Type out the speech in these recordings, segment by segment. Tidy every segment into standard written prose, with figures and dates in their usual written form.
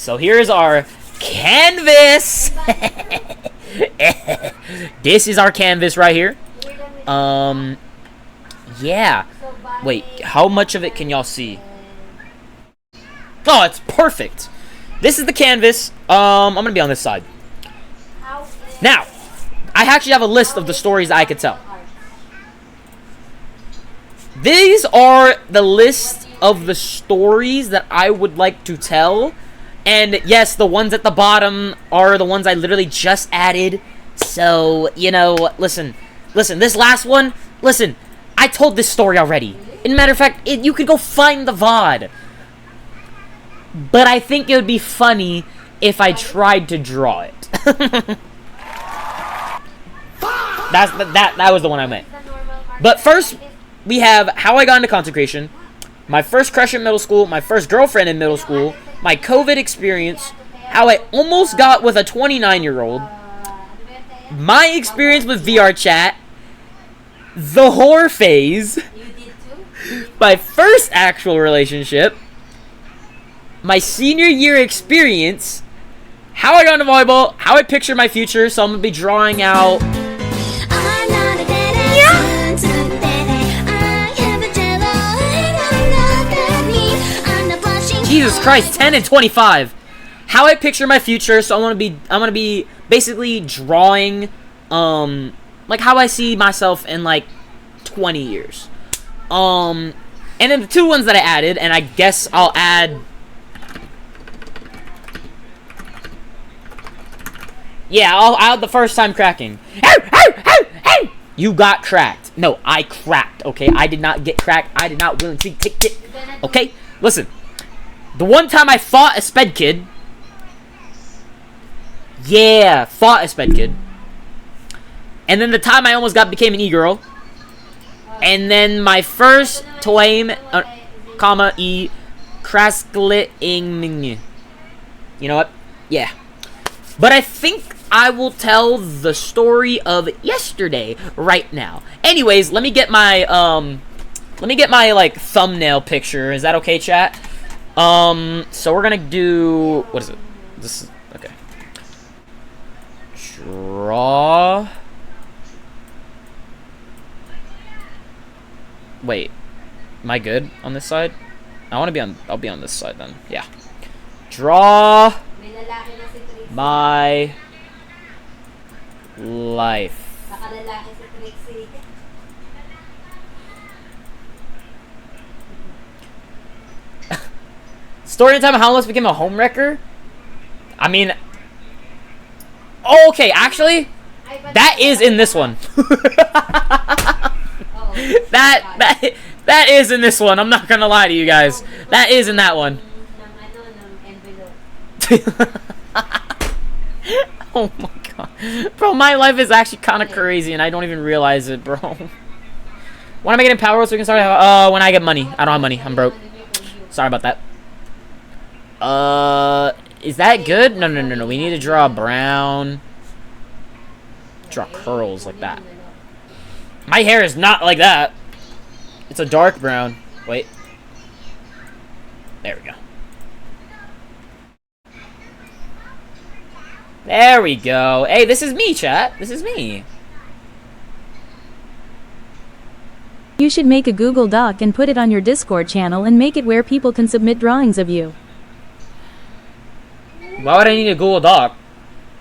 So here's our canvas. This is our canvas right here. Yeah. Wait, how much of it can y'all see? Oh, it's perfect. This is the canvas. I'm gonna be on this side. Now, I actually have a list of the stories that I could tell. These are the list of the stories that I would like to tell. And yes, the ones at the bottom are the ones I literally just added. So, you know, listen, this last one, listen, I told this story already. In matter of fact, you could go find the VOD. But I think it would be funny if I tried to draw it. That was the one I meant. But first, we have how I got into consecration, my first crush in middle school, my first girlfriend in middle school, my COVID experience, how I almost got with a 29-year-old, my experience with VR chat, the whore phase, my first actual relationship, my senior year experience, how I got into volleyball, how I picture my future, so I'm going to be drawing out... Jesus Christ, 10 and 25. How I picture my future, so I'm gonna be basically drawing like how I see myself in like 20 years. And then the two ones that I added, and I guess I'll add. Yeah, I'll add the first time cracking. You got cracked. No, I cracked, okay? I did not get cracked. I did not willingly take it. Okay? Listen. The one time I fought a sped kid. Yeah, fought a sped kid. And then the time I almost became an e-girl. And then my first time, comma, craskling. You know what? Yeah. But I think I will tell the story of yesterday right now. Anyways, let me get my like thumbnail picture. Is that okay, chat? So we're gonna do, what is it? This is, okay. Draw. Wait, am I good on this side? I'll be on this side then, yeah. Draw my life. Story time how Hamlet became a homewrecker? I mean... Oh, okay, actually, that is in this one. That is in this one. I'm not gonna lie to you guys. That is in that one. Oh my god. Bro, my life is actually kind of crazy and I don't even realize it, bro. When am I getting power so we can start? When I get money. I don't have money. I'm broke. Sorry about that. Is that good? No. We need to draw brown. Draw curls like that. My hair is not like that. It's a dark brown. Wait. There we go. There we go. Hey, this is me, chat. This is me. You should make a Google Doc and put it on your Discord channel and make it where people can submit drawings of you. Why would I need a Google Doc?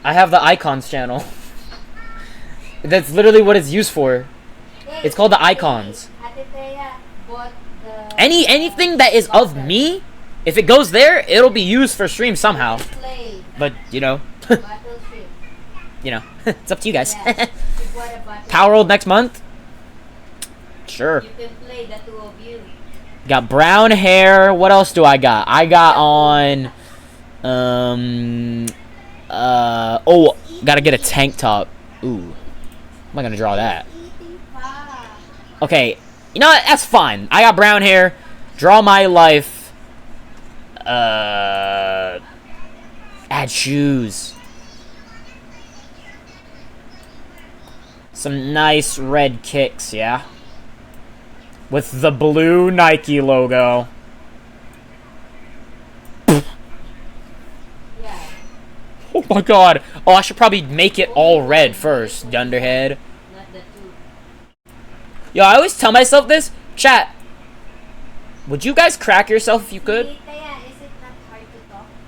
I have the icons channel. That's literally what it's used for. It's called the icons. Anything that is of me, if it goes there, it'll be used for stream somehow. But, you know. You know, it's up to you guys. Power World next month? Sure. Got brown hair. What else do I got? I got on... oh, gotta get a tank top. Ooh. I'm not gonna draw that. Okay, you know what? That's fine. I got brown hair. Draw my life. Add shoes. Some nice red kicks, yeah? With the blue Nike logo. my god. Oh, I should probably make it all red first. Dunderhead. Yo, I always tell myself this. Chat. Would you guys crack yourself if you could?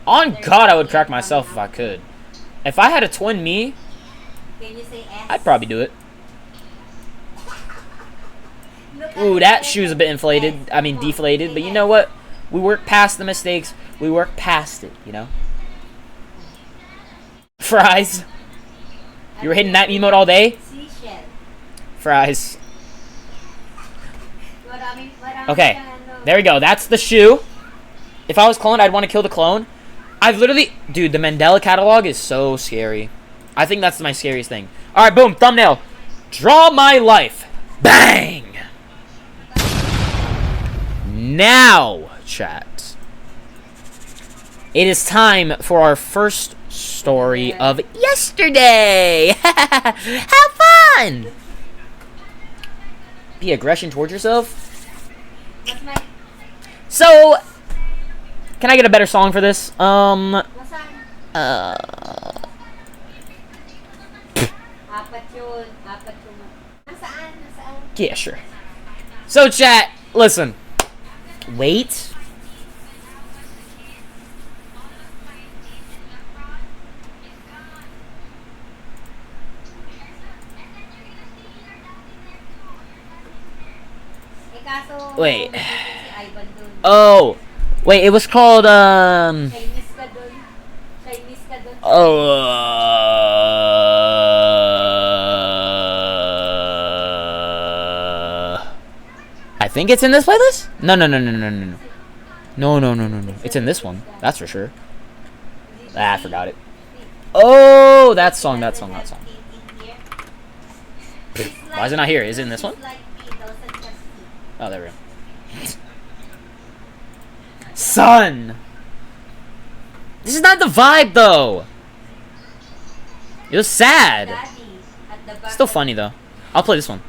On God, I would crack myself if I could. If I had a twin me, I'd probably do it. Ooh, that shoe's a bit inflated. I mean, deflated. But you know what? We work past the mistakes. We work past it, you know? Fries. You were hitting that emote all day? Fries. Okay. There we go. That's the shoe. If I was cloned, I'd want to kill the clone. I've literally... Dude, the Mandela catalog is so scary. I think that's my scariest thing. Alright, boom. Thumbnail. Draw my life. Bang! Now, chat. It is time for our first story of yesterday. Have fun! Be aggression towards yourself. So, can I get a better song for this? Yeah, sure. So, chat, listen. Wait. Wait. Oh. Wait, it was called, I think it's in this playlist? No. No. It's in this one. That's for sure. Ah, I forgot it. Oh, that song. Why is it not here? Is it in this one? Oh, there we go. Son! This is not the vibe, though! It was sad. Still funny, though. I'll play this one.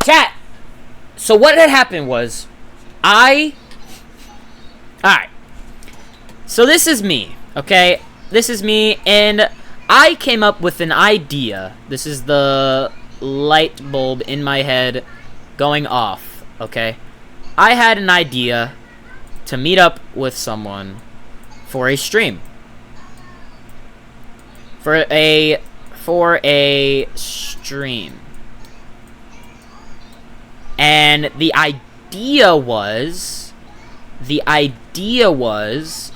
Chat! So what had happened was, Alright. So this is me, okay? This is me, and I came up with an idea. This is the light bulb in my head going off, okay? I had an idea to meet up with someone for a stream. For a stream. And the idea was the idea was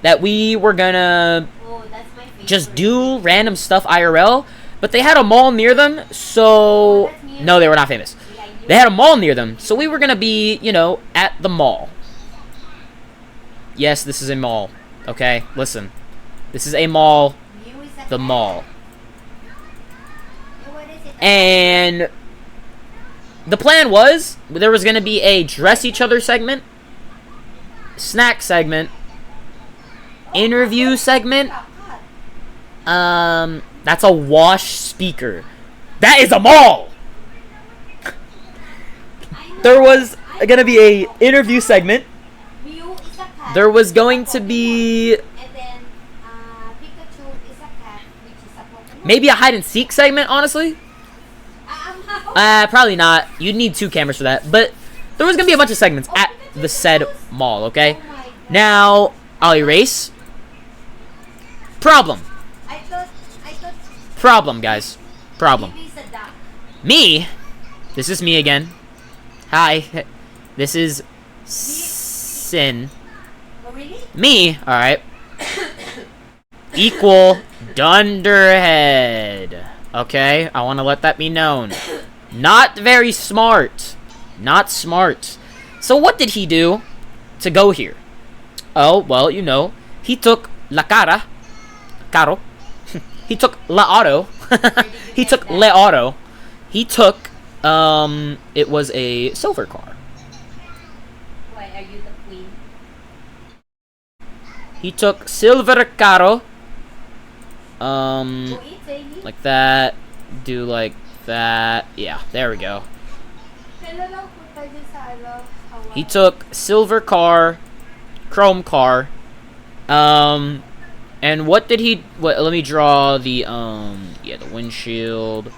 that we were gonna just do random stuff IRL, but they had a mall near them, so no, they were not famous. They had a mall near them, so we were gonna be, you know, at the mall. Yes, this is a mall. Okay, listen. This is a mall. The mall. And the plan was there was going to be a dress each other segment, snack segment, interview segment. That's a wash speaker. That is a mall. There was going to be a interview segment. There was going to be maybe a hide and seek segment, honestly. Probably not. You'd need 2 cameras for that. But there was going to be a bunch of segments at the said mall, okay? Now, I'll erase. Problem. Problem, guys. Problem. Me. This is me again. Hi. This is Sin. Me, alright. Equal Dunderhead. Okay, I want to let that be known. Not very smart. Not smart. So what did he do to go here? Oh, well, you know, he took La Cara. Caro. He took La Auto. He took Le Auto. He took, it was a silver car. Why, are you the queen? He took silver caro. Like that. Do like that. Yeah, there we go. Kailan lang punta dyan sa Hawaii? He took silver car, chrome car. And what did he? What? Let me draw the the windshield.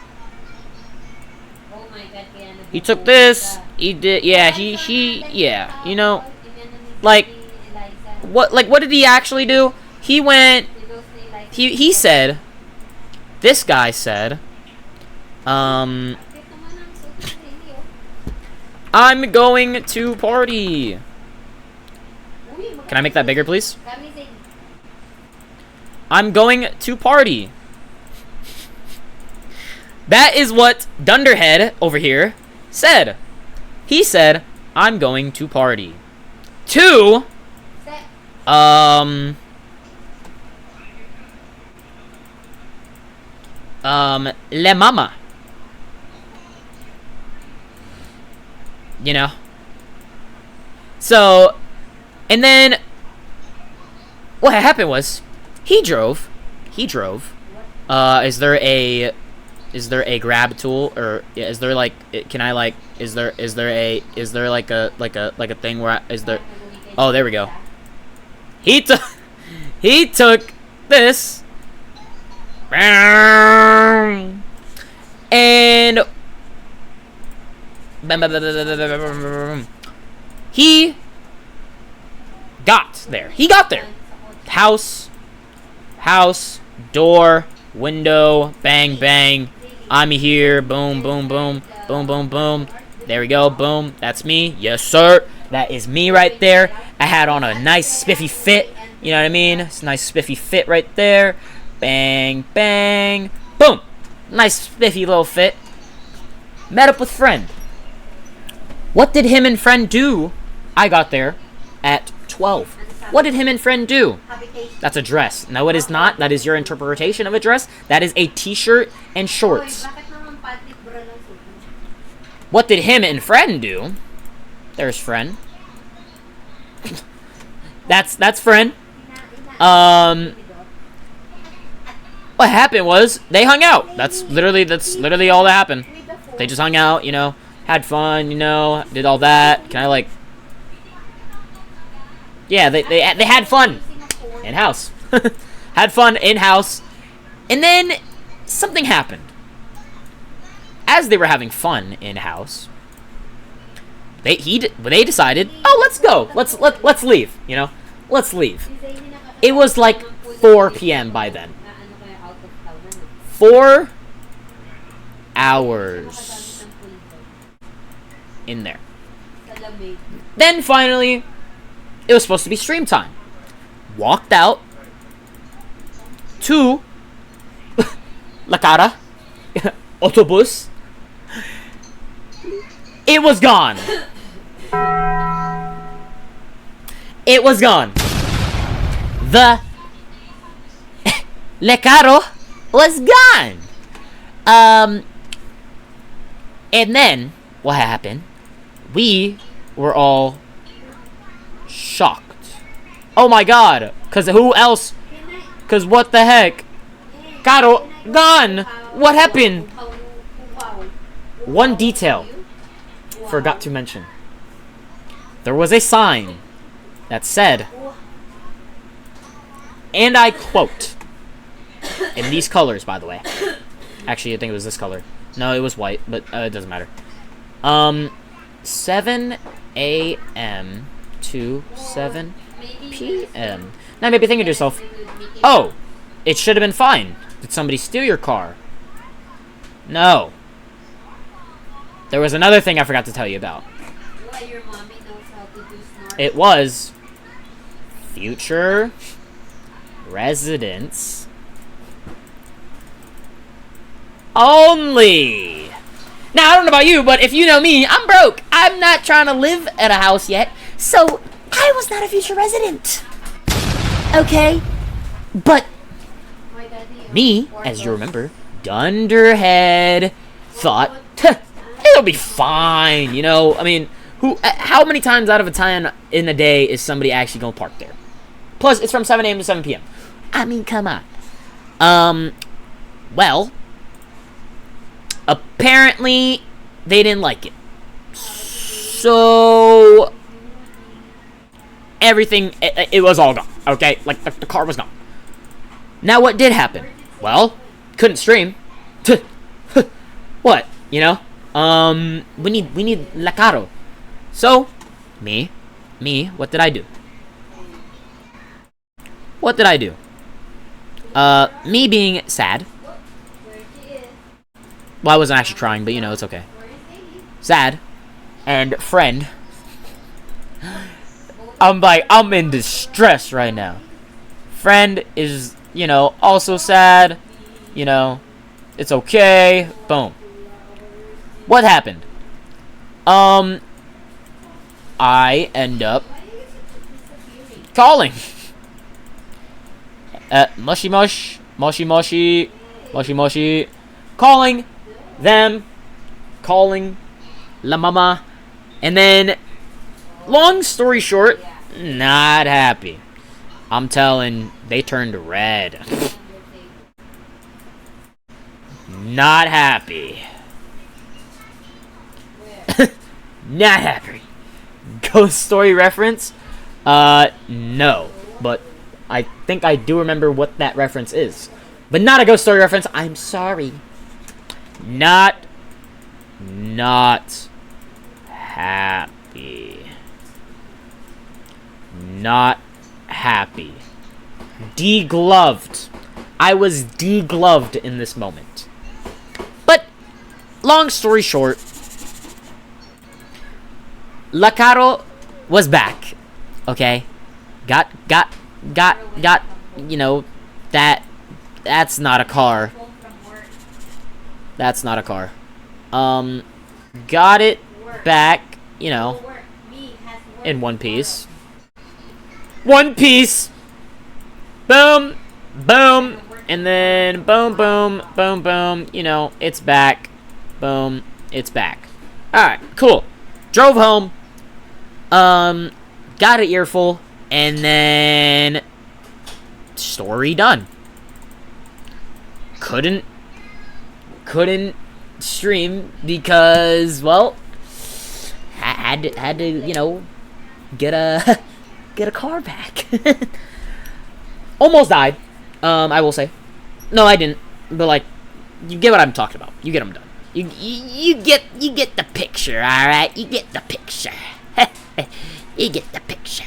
Oh my God, kaya He took this. He did. Yeah. Yeah. You know, like what? Like what did he actually do? He went. He said. This guy said. I'm going to party. Can I make that bigger, please? I'm going to party. That is what Dunderhead over here said. He said, I'm going to party. To, Le Mama. You know? So, and then, what happened was, he drove. Is there a grab tool, or is there like, can I like, is there like a thing where oh, there we go. He took this, and he got there. House, door, window, bang, bang. I'm here. Boom, boom, boom, boom, boom, boom. There we go. Boom. That's me. Yes, sir. That is me right there. I had on a nice spiffy fit. You know what I mean? It's a nice spiffy fit right there. Bang, bang, boom. Nice spiffy little fit. Met up with friend. What did him and friend do? I got there at 12. What did him and friend do? That's a dress. No, it is not. That is your interpretation of a dress. That is a t-shirt and shorts. What did him and friend do? There's friend. That's friend. What happened was they hung out. That's literally all that happened. They just hung out, you know, had fun, you know, did all that. Can I like? Yeah, they had fun in house. Had fun in house, and then something happened. As they were having fun in house, they decided, oh, let's go, let's leave, you know, let's leave. It was like 4 p.m. by then. 4 hours in there. Then finally, it was supposed to be stream time. Walked out to La Cara Autobus. It was gone. It was gone. The Le Caro was gone. And then what happened? We were all shocked. Oh my god. Cause who else? Cause what the heck? Caro gone. What happened? One detail forgot to mention. There was a sign that said, and I quote, in these colors, by the way. Actually, I think it was this color. No, it was white, but it doesn't matter. 7 a.m. to 7 p.m. Now, maybe thinking to yourself, oh, it should have been fine. Did somebody steal your car? No. There was another thing I forgot to tell you about. Your mommy knows how to do snort. It was future residents only. Now, I don't know about you, but if you know me, I'm broke. I'm not trying to live at a house yet, so I was not a future resident. Okay? But me, as you remember, Dunderhead, thought, it'll be fine, you know? I mean, how many times out of a 10 in a day is somebody actually going to park there? Plus, it's from 7 a.m. to 7 p.m. I mean, come on. Well, apparently, they didn't like it. So everything, it was all gone. Okay, like the car was gone. Now what did happen? Well, couldn't stream. What? You know? We need La Caro. So, me, what did I do? What did I do? Me being sad. Well, I wasn't actually crying, but you know, it's okay. Sad. And friend. I'm in distress right now. Friend is, you know, also sad. You know, it's okay. Boom. What happened? I end up calling. Mushy mush, mushy mushy, mushy mushy. Calling them. Calling La Mama. And then, long story short, not happy. I'm telling, they turned red. Not happy. Not happy. Ghost story reference? No. But I think I do remember what that reference is. But not a ghost story reference. I'm sorry. Not happy. Not happy. Degloved. I was degloved in this moment. But, long story short, La Caro was back. Okay? Got, you know, that's not a car. That's not a car. Got it back, you know, in one piece. One piece! Boom! Boom! And then boom, boom, boom, boom. You know, it's back. Boom. It's back. Alright, cool. Drove home. Got an earful. And then story done. Couldn't stream because, well, had to, you know, get a car back. Almost died. I will say. No, I didn't. But like, you get what I'm talking about. You get them done. You get the picture. All right, you get the picture. You get the picture.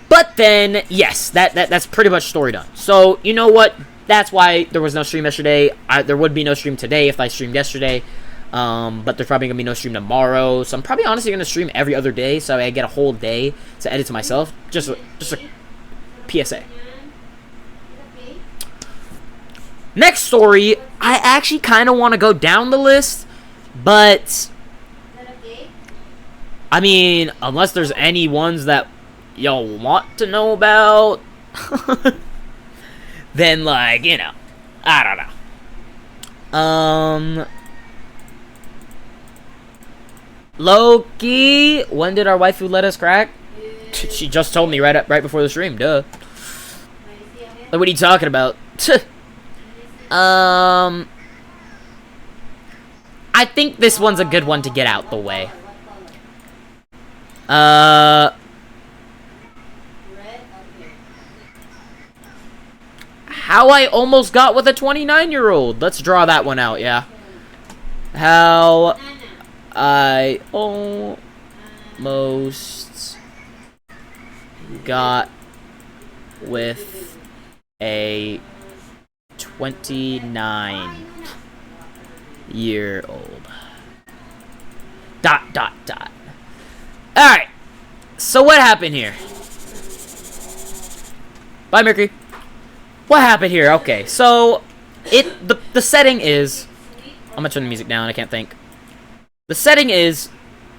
But then, yes, that's pretty much story done. So you know what? That's why there was no stream yesterday. There would be no stream today if I streamed yesterday. But there's probably gonna be no stream tomorrow. So I'm probably honestly gonna stream every other day, so I get a whole day to edit to myself. Just a PSA. Next story, I actually kind of want to go down the list, but I mean, unless there's any ones that y'all want to know about, then like, you know, I don't know. Loki, when did our waifu let us crack? She just told me right before the stream. Duh. Like, what are you talking about? I think this one's a good one to get out the way. How I almost got with a 29-year-old. Let's draw that one out, yeah. How I almost got with a 29-year-old. ... Alright. So what happened here? Bye, Mercury. What happened here? Okay, so the setting is, I'm gonna turn the music down, I can't think. The setting is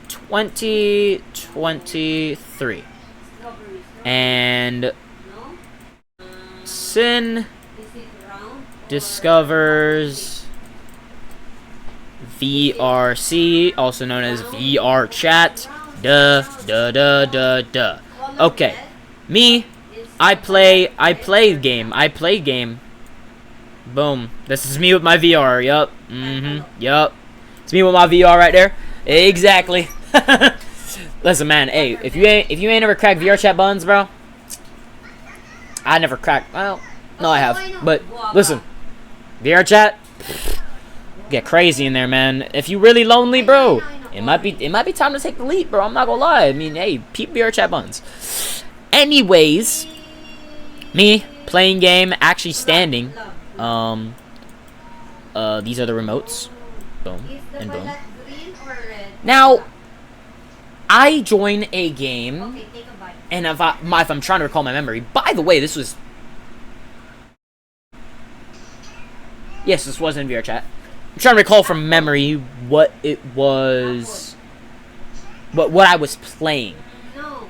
2023. And Sin discovers VRC, also known as VR chat. Okay. Me, I play game. Boom. This is me with my VR, yup. Yup. It's me with my VR right there. Exactly. Listen, man. Hey, if you ain't ever cracked VR chat buttons, bro. I never cracked. Well, no, I have. But listen, VR chat get crazy in there, man. If you really lonely, bro, it might be time to take the leap, bro. I'm not gonna lie. I mean, hey, peep VR chat buttons. Anyways, me playing game, actually standing. These are the remotes. Boom and boom. Now, I join a game, and if I'm trying to recall my memory. By the way, this was in VR chat. I'm trying to recall from memory what it was, what I was playing.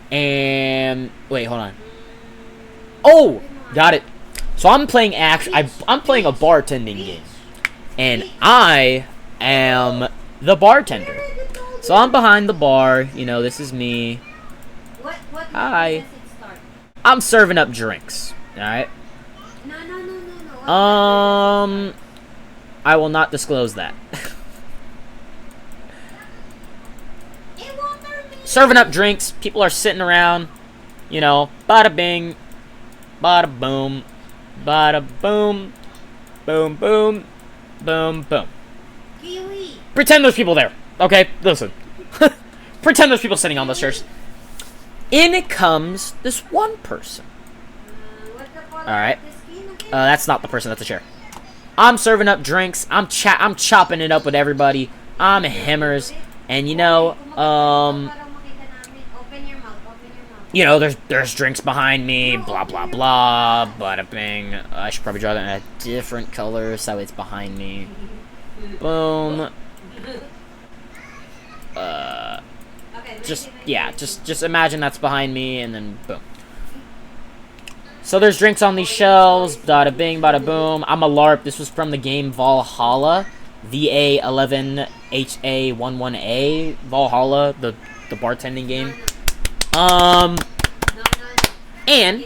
And wait, hold on. Oh, got it. So I'm playing I'm playing a bartending game, and I am the bartender. So I'm behind the bar. You know, this is me. Hi. I'm serving up drinks. All right. No. I will not disclose that. Serving up drinks. People are sitting around. You know, bada bing, bada boom, bada boom, boom boom, boom boom. Pretend there's people there. Okay, listen. Pretend there's people sitting on those chairs. In comes this one person. Alright. That's not the person, that's a chair. I'm serving up drinks. I'm chopping it up with everybody. I'm hammers. And you know, you know, there's drinks behind me, blah blah blah, bada bing. I should probably draw that in a different color so it's behind me. Boom. Just imagine that's behind me, and then boom. So there's drinks on these shelves, bada bing, bada boom. I'm a LARP. This was from the game Valhalla, VA11HA11A, Valhalla, the bartending game. And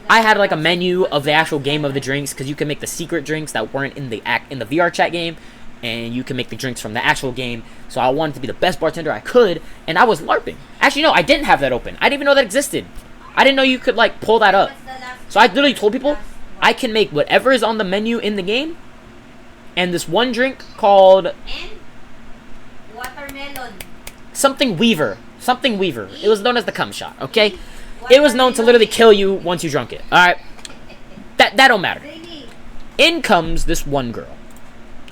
I had like a menu of the actual game of the drinks, because you can make the secret drinks that weren't in the VR chat game, and you can make the drinks from the actual game. So I wanted to be the best bartender I could, and I was LARPing. Actually, no, I didn't have that open. I didn't even know that existed. I didn't know you could like pull that up. So I literally told people I can make whatever is on the menu in the game, and this one drink called watermelon. Something Weaver. It was known as the cum shot, okay? It was known to literally kill you once you drunk it. Alright? That don't matter. In comes this one girl.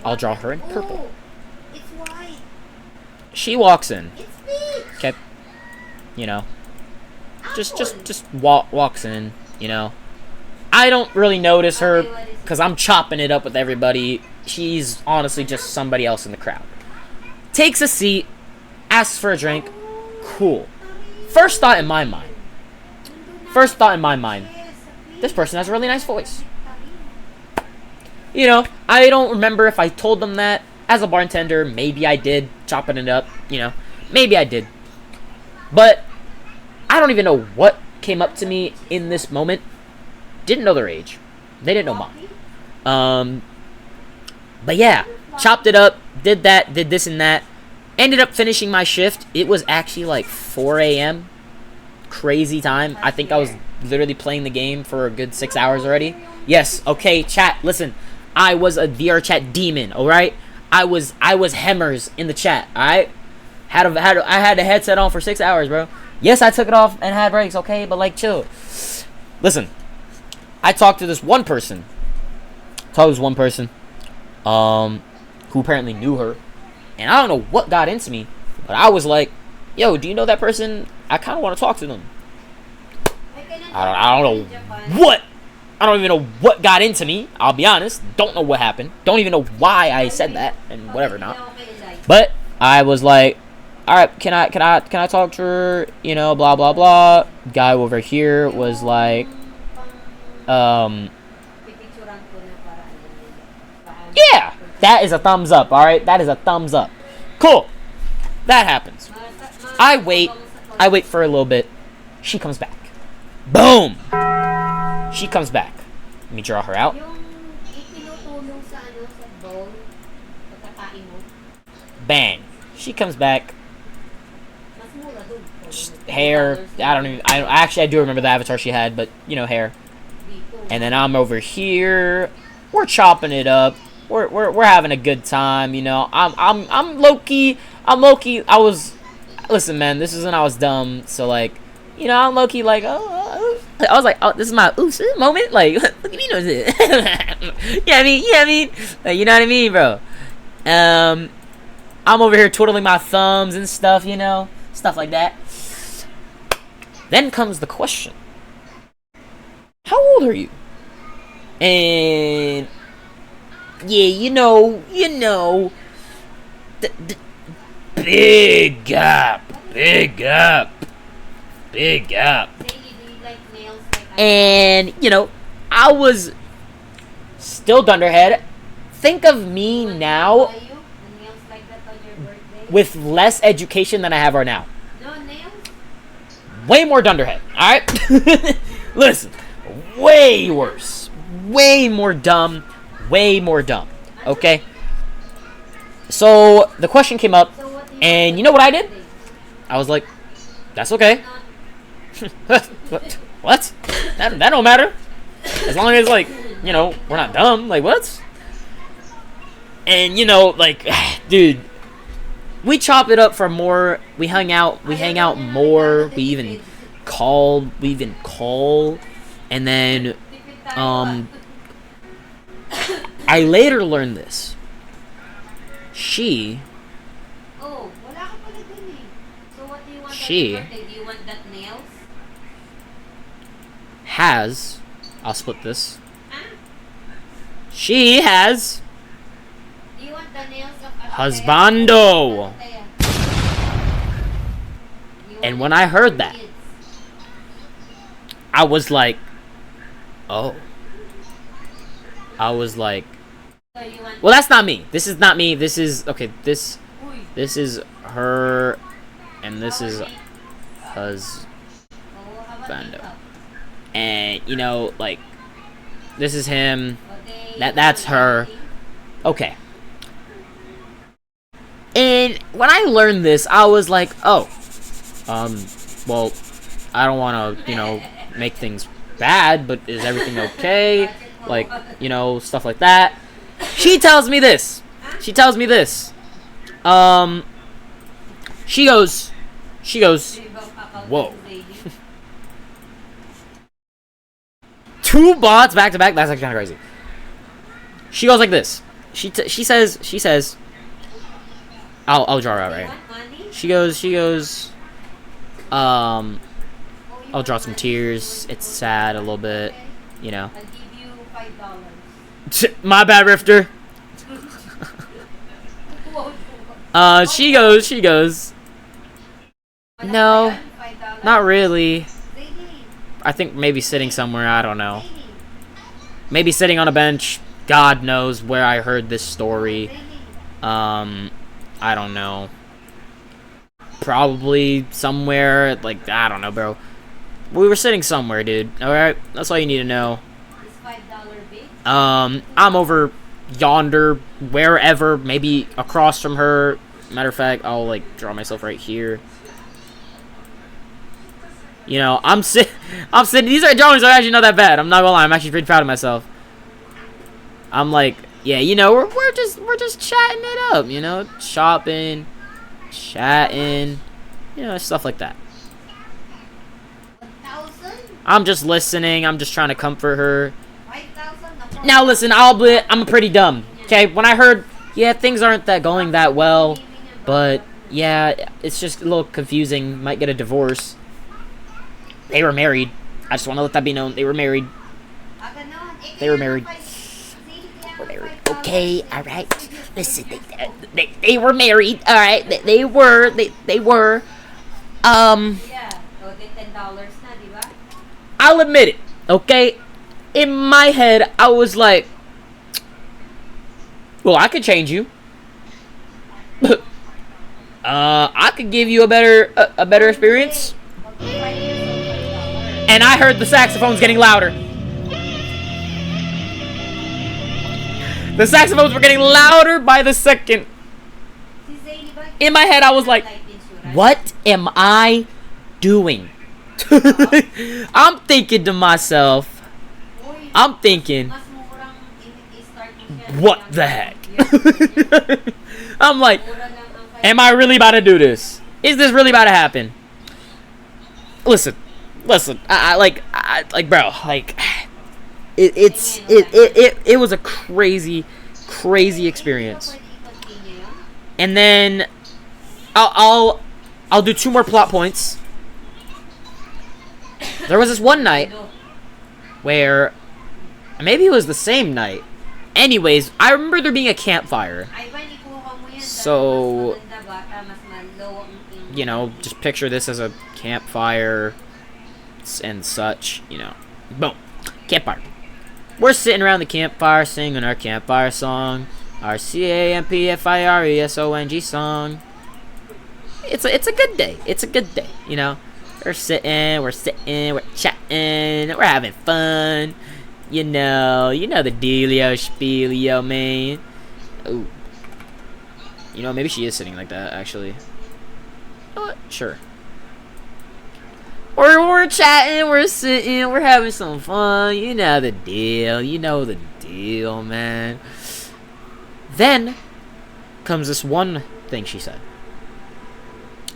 I'll draw her in purple. It's white. She walks in. It's pink. Okay. You know. Just walks in, you know. I don't really notice her because I'm chopping it up with everybody. She's honestly just somebody else in the crowd. Takes a seat, asks for a drink. Cool. First thought in my mind, this person has a really nice voice. You know, I don't remember if I told them that. As a bartender, maybe I did, chopping it up, you know. Maybe I did. But I don't even know what came up to me in this moment. Didn't know their age. They didn't know mine. But yeah, chopped it up, did that, did this and that. Ended up finishing my shift. It was actually like 4 a.m. Crazy time. I think I was literally playing the game for a good 6 hours already. Yes, okay, chat, listen. I was a VR chat demon, alright? I was Hemmers in the chat, alright? I had the headset on for 6 hours, bro. Yes, I took it off and had breaks, okay? But like, chill. Listen, I talked to this one person. Who apparently knew her. And I don't know what got into me, but I was like, yo, do you know that person? I kind of want to talk to them. I don't even know what got into me. I'll be honest. Don't know what happened. Don't even know why I said that and whatever not. But I was like, all right, can I talk to her? You know, blah blah blah. Guy over here was like, yeah, that is a thumbs up. All right, that is a thumbs up. Cool. That happens. I wait for a little bit. She comes back. Boom. She comes back. Let me draw her out. Bang. She comes back. hair. I do remember the avatar she had, but you know, hair. And then I'm over here. We're chopping it up. We're having a good time, you know. I'm low key. Listen, man. This is when I was dumb. So like, you know, I'm low key like, I was like, oh, this is my oops moment. Like, look at me, know this. Yeah, I mean, like, you know what I mean, bro. I'm over here twiddling my thumbs and stuff, you know, stuff like that. Then comes the question: how old are you? And yeah, you know, big gap. And you know, I was still dunderhead. Think of me now with less education than I have right now. Way more dunderhead. All right, listen, way worse, way more dumb. Okay. So the question came up, and you know what I did? I was like, that's okay. What? That don't matter. As long as, like, you know, we're not dumb. Like, what? And, you know, like, dude, we chop it up for more. We hang out more. We even call. And then, I later learned this. She has, I'll split this. She has husbando. And when I heard that, I was like, oh. I was like, well, that's not me. This is not me. This is, okay, this is her, and this is husbando. And, you know, like, this is him. That's her. Okay. And when I learned this, I was like, oh, well, I don't want to, you know, make things bad, but is everything okay? Like, you know, stuff like that. She tells me this. She goes, whoa. 2 bots back to back. That's actually kind of crazy. She goes like this. She says, I'll draw her out right here. She goes, I'll draw some tears. It's sad a little bit, you know. I'll give you $5. My bad, Rifter. She goes, no, not really. I think maybe sitting somewhere, I don't know. Maybe sitting on a bench. God knows where I heard this story. I don't know. Probably somewhere, like, I don't know, bro. We were sitting somewhere, dude. Alright? That's all you need to know. I'm over yonder, wherever, maybe across from her. Matter of fact, I'll, like, draw myself right here. You know, I'm sitting. These drawings are actually not that bad. I'm not gonna lie. I'm actually pretty proud of myself. I'm like, yeah, you know, we're just chatting it up, you know, chatting, you know, stuff like that. I'm just listening. I'm just trying to comfort her. Now listen, I'm pretty dumb. Okay, when I heard, yeah, things aren't going that well, but yeah, it's just a little confusing. Might get a divorce. They were married. I just want to let that be known. They were married. They were married. We're married. Okay, all right. Listen, they were married. All right, they were. I'll admit it. Okay, in my head, I was like, well, I could change you. I could give you a better experience. And I heard the saxophones getting louder. The saxophones were getting louder by the second. In my head, I was like, What am I doing? I'm thinking to myself, Uy, I'm thinking, mas murang i-start mo siya. what the heck? I'm like, Mura lang ang am I really about to do this? Is this really about to happen? Listen, bro, like, it was a crazy experience. And then I'll do 2 more plot points. There was this one night where maybe it was the same night. Anyways, I remember there being a campfire. So, you know, just picture this as a campfire and such, you know. Boom. Campfire. We're sitting around the campfire singing our campfire song. Our CAMPFIRESONG song. It's a good day. It's a good day, you know. We're chatting, we're having fun. You know the dealio, spielio, man. Ooh. You know, maybe she is sitting like that, actually. You know what? Sure. We're chatting, we're sitting, we're having some fun. You know the deal. You know the deal, man. Then comes this one thing she said.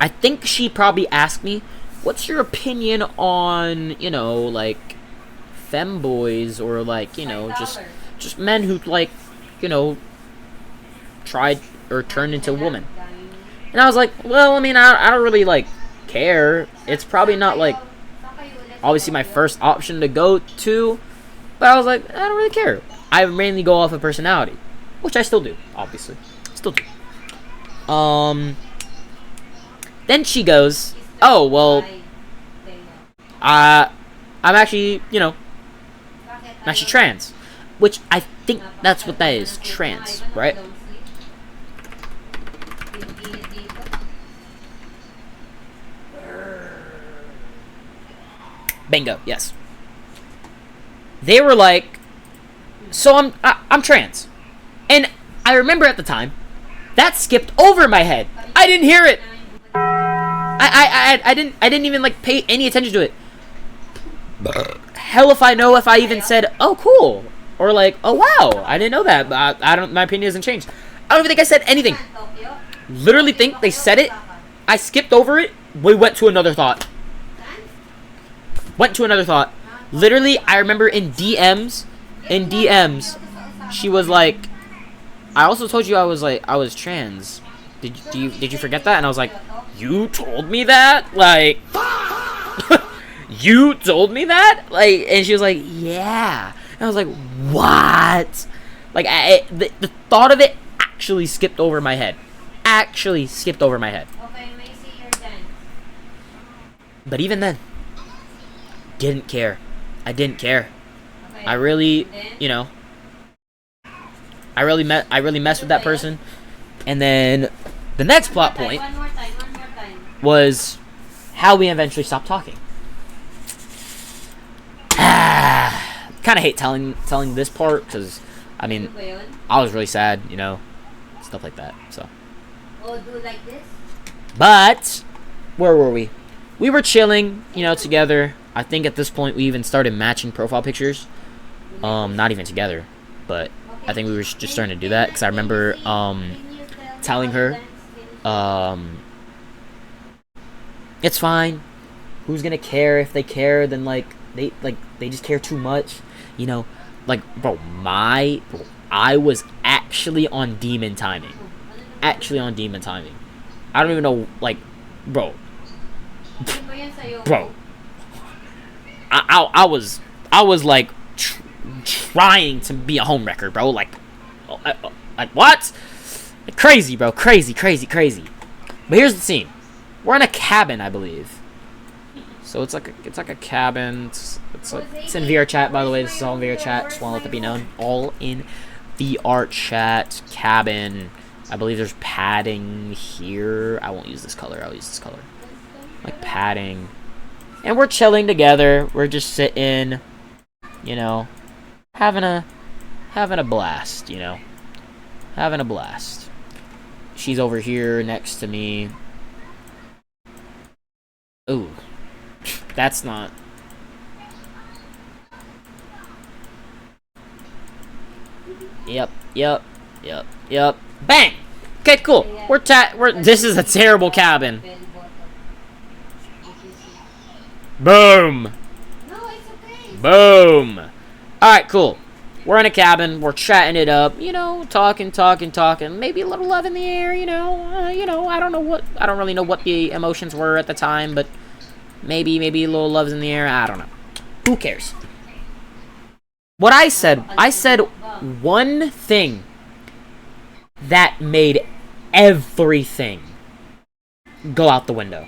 I think she probably asked me, what's your opinion on, you know, like, femboys or, like, you know, just men who, like, you know, tried or turned into a woman. And I was like, well, I mean, I don't really, like, care. It's probably not, like, obviously my first option to go to, but I was like, I don't really care. I mainly go off of personality, which I still do, obviously. Still do. Then she goes, oh, well, I'm actually, you know, I'm actually trans. Which I think that's what that is. Trans, right? Bingo, yes. They were like, so I'm trans. And I remember at the time, that skipped over my head. I didn't hear it. I didn't even like pay any attention to it. Hell if I know if I even said, oh cool, or like, oh wow, I didn't know that, but I don't, my opinion hasn't changed. I don't even think I said anything. Literally think they said it, I skipped over it, we went to another thought. Literally, I remember in DMs, she was like, I also told you I was trans. Did you forget that? And I was like, you told me that? Like, you told me that? Like, and she was like, yeah. And I was like, what? Like, the thought of it actually skipped over my head. Okay, may see your dance. But even then, didn't care. I didn't care. Okay. I really, you know, I really messed with that person. And then the next plot point One more time. was how we eventually stopped talking. Kind of hate telling this part because, I mean, I was really sad, you know, stuff like that. So. Oh, do like this? But where were we? We were chilling, you know, together. I think at this point we even started matching profile pictures. Not even together, but I think we were just starting to do that because I remember telling her, it's fine. Who's gonna care? If they care, then they just care too much, you know. Like, bro, I was actually on demon timing. I don't even know, like, bro. I was like trying to be a homewrecker, bro. Like what? Crazy, bro. Crazy. But here's the scene. We're in a cabin, I believe. So it's like a cabin. It's in VR chat, by the way. This is all in VR chat. Just want to let that be known. All in VR chat. Cabin. I believe there's padding here. I won't use this color. I'll use this color. Like padding. And we're chilling together. We're just sitting, you know, having a blast, you know. Having a blast. She's over here next to me. Ooh. That's not... Yep. Bang! Okay, cool. This is a terrible cabin. Belly button. If you see. Boom! No, it's okay. Boom! Alright, cool. We're in a cabin. We're chatting it up. You know, talking. Maybe a little love in the air, you know. I don't really know what the emotions were at the time, but maybe a little love's in the air. I don't know. Who cares? What I said one thing that made everything go out the window.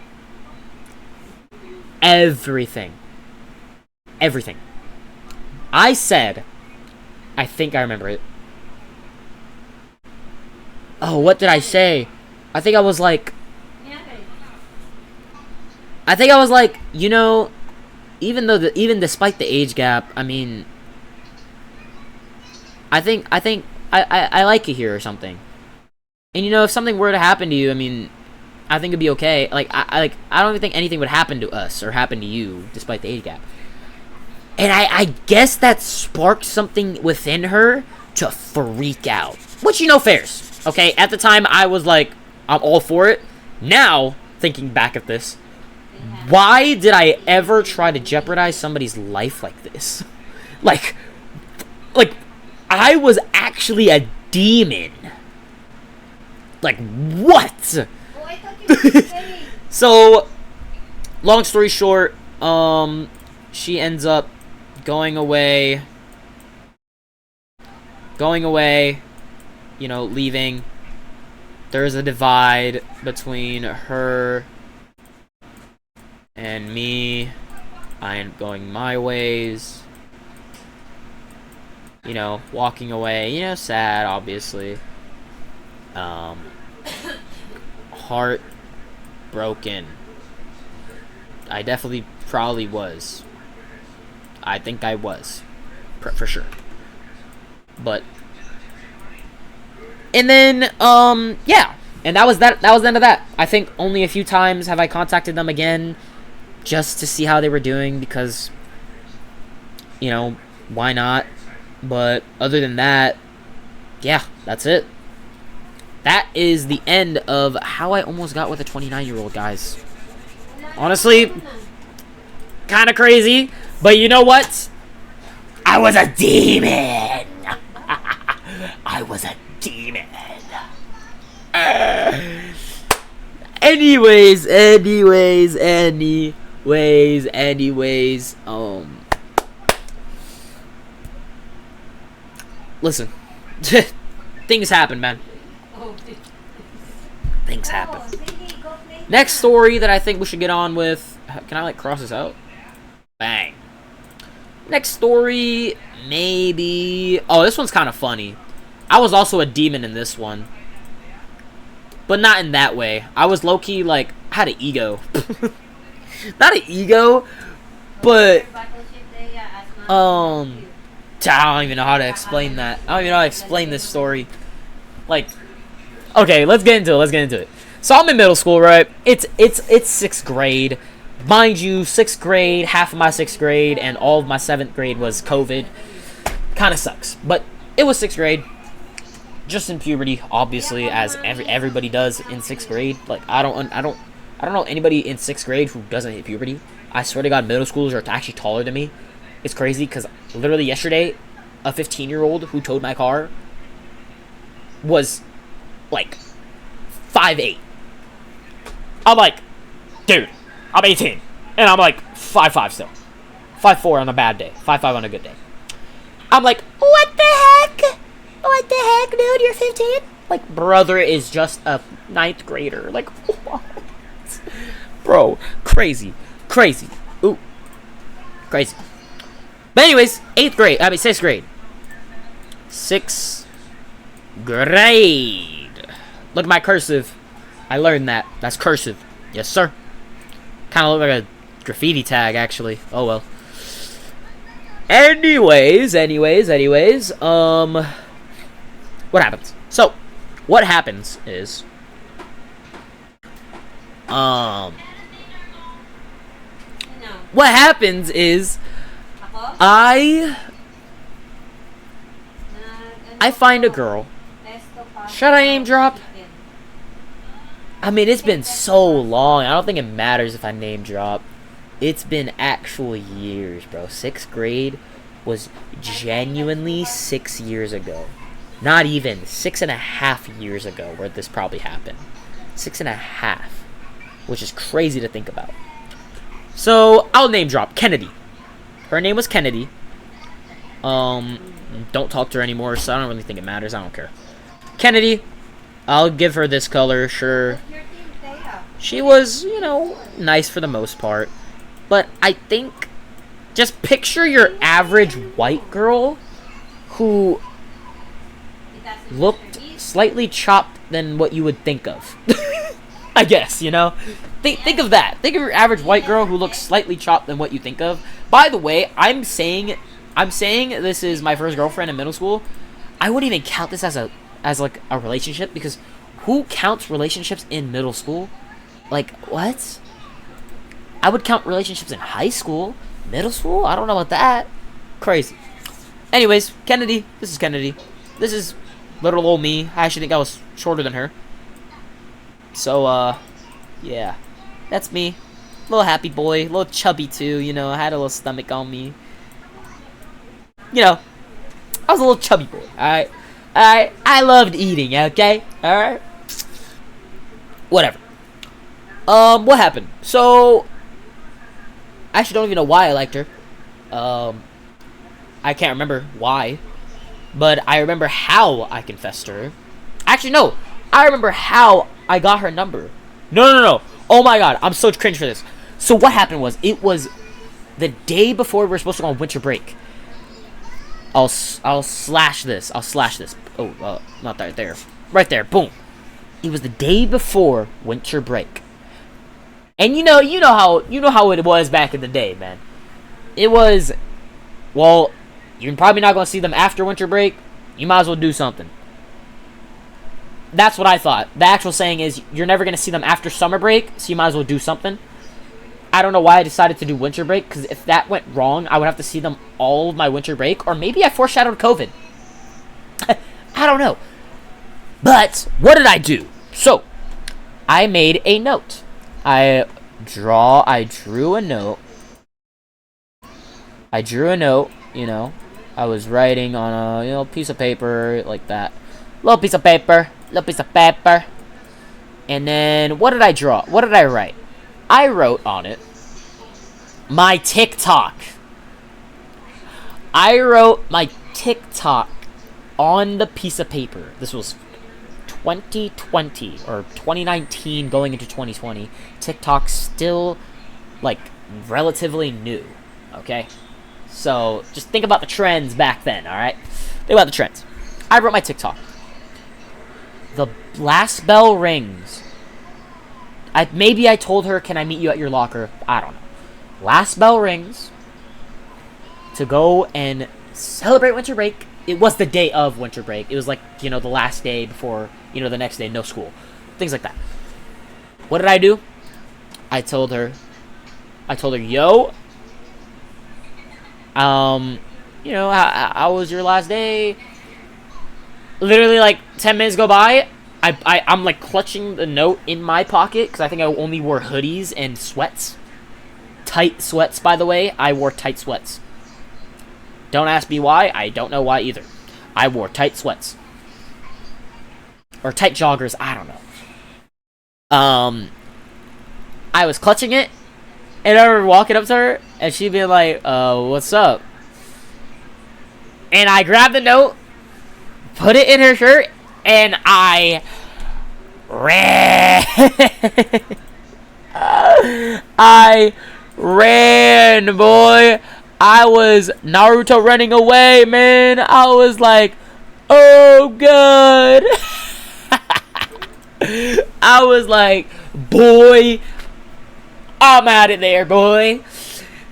Everything. I said, I think I remember it. Oh, what did I say? I think I was like, you know, even despite the age gap, I mean, I think I like you here or something. And you know, if something were to happen to you, I mean, I think it'd be okay. Like I don't even think anything would happen to us or happen to you despite the age gap. And I guess that sparked something within her to freak out. Which, you know, fairs. Okay, at the time I was like, I'm all for it. Now, thinking back at this, why did I ever try to jeopardize somebody's life like this? Like I was actually a demon. Like, what? Oh, I thought you were saying. So, long story short, she ends up going away, you know, leaving. There's a divide between her and me. I am going my ways. You know, walking away, you know, sad, obviously. Heart broken. I definitely probably was. I think I was. For sure. But and then yeah. And that was the end of that. I think only a few times have I contacted them again just to see how they were doing because, you know, why not? But other than that, yeah, that's it. That is the end of how I almost got with a 29-year-old, guys. Honestly, kind of crazy, but you know what? I was a demon. I was a demon. Anyways. Listen, things happen, man. Things happen. Next story that I think we should get on with. Can I like cross this out? Bang. Next story, maybe. Oh, this one's kind of funny. I was also a demon in this one, but not in that way. I was low key like had an ego. Not an ego, but I don't even know how to explain that. I don't even know how to explain this story. Like, okay, let's get into it. So I'm in middle school, right? It's 6th grade. Mind you, 6th grade, half of my 6th grade, and all of my 7th grade was COVID. Kind of sucks. But it was 6th grade. Just in puberty, obviously, as everybody does in 6th grade. Like, I don't know anybody in 6th grade who doesn't hit puberty. I swear to God, middle schoolers are actually taller than me. It's crazy, because literally yesterday, a 15-year-old who towed my car was, like, 5'8". I'm like, dude, I'm 18. And I'm like 5'5" still. 5'4" on a bad day. 5'5" on a good day. I'm like, what the heck? What the heck, dude? You're 15? Like, brother is just a 9th grader. Like, what? Bro, crazy. Ooh. Crazy. But anyways, 6th grade. 6th grade. Look at my cursive. I learned that. That's cursive. Yes, sir. Kind of look like a graffiti tag, actually. Oh, well. Anyways. What happens? So, what happens is, what happens is I find a girl. Should I name drop? I mean, it's been so long. I don't think it matters if I name drop. It's been actual years, bro. 6th grade was genuinely 6 years ago. Not even 6.5 years ago where this probably happened. 6.5, which is crazy to think about. So I'll name drop Kennedy. Her name was Kennedy. Don't talk to her anymore, so I don't really think it matters. I don't care. Kennedy, I'll give her this color, sure. She was, you know, nice for the most part. But I think, just picture your average white girl who looked slightly chopped than what you would think of. I guess, you know? Think of that. Think of your average white girl who looks slightly chopped than what you think of. By the way, I'm saying this is my first girlfriend in middle school. I wouldn't even count this as like a relationship, because who counts relationships in middle school? Like, what? I would count relationships in high school. Middle school? I don't know about that. Crazy. Anyways, Kennedy. This is Kennedy. This is little old me. I actually think I was shorter than her. So, yeah. That's me. Little happy boy. Little chubby, too. You know, I had a little stomach on me. You know, I was a little chubby boy. Alright? Alright? I loved eating, okay? Alright? Whatever. What happened? So, I actually don't even know why I liked her. I can't remember why. But I remember how I confessed to her. Actually, no. I remember how I got her number. No. Oh my god, I'm so cringe for this. So what happened was, it was the day before we were supposed to go on winter break. I'll slash this. Oh, not right there. Right there. Boom. It was the day before winter break. And you know how it was back in the day, man. It was, well, you're probably not going to see them after winter break. You might as well do something. That's what I thought. The actual saying is, you're never going to see them after summer break, so you might as well do something. I don't know why I decided to do winter break, because if that went wrong, I would have to see them all of my winter break, or maybe I foreshadowed COVID. I don't know. But, what did I do? So, I made a note. I drew a note. You know. I was writing on a, piece of paper, like that. Little piece of paper. And then, what did I draw? What did I write? I wrote on it, my TikTok. I wrote my TikTok on the piece of paper. This was 2020 or 2019 going into 2020. TikTok's still, like, relatively new, okay? So, just think about the trends back then, alright? Think about the trends. I wrote my TikTok. The last bell rings. Maybe I told her, can I meet you at your locker? I don't know. Last bell rings to go and celebrate winter break. It was the day of winter break. It was like, the last day before, the next day, no school. Things like that. What did I do? I told her, yo, how was your last day? Literally, like, 10 minutes go by. I'm like clutching the note in my pocket because I think I only wore hoodies and sweats. Tight sweats, by the way. I wore tight sweats. Don't ask me why. I don't know why either. I wore tight sweats. Or tight joggers. I don't know. I was clutching it. And I remember walking up to her. And she'd be like, what's up? And I grabbed the note. Put it in her shirt. And I ran. I ran, boy. I was Naruto running away, man. I was like, oh, God. I was like, boy, I'm out of there, boy.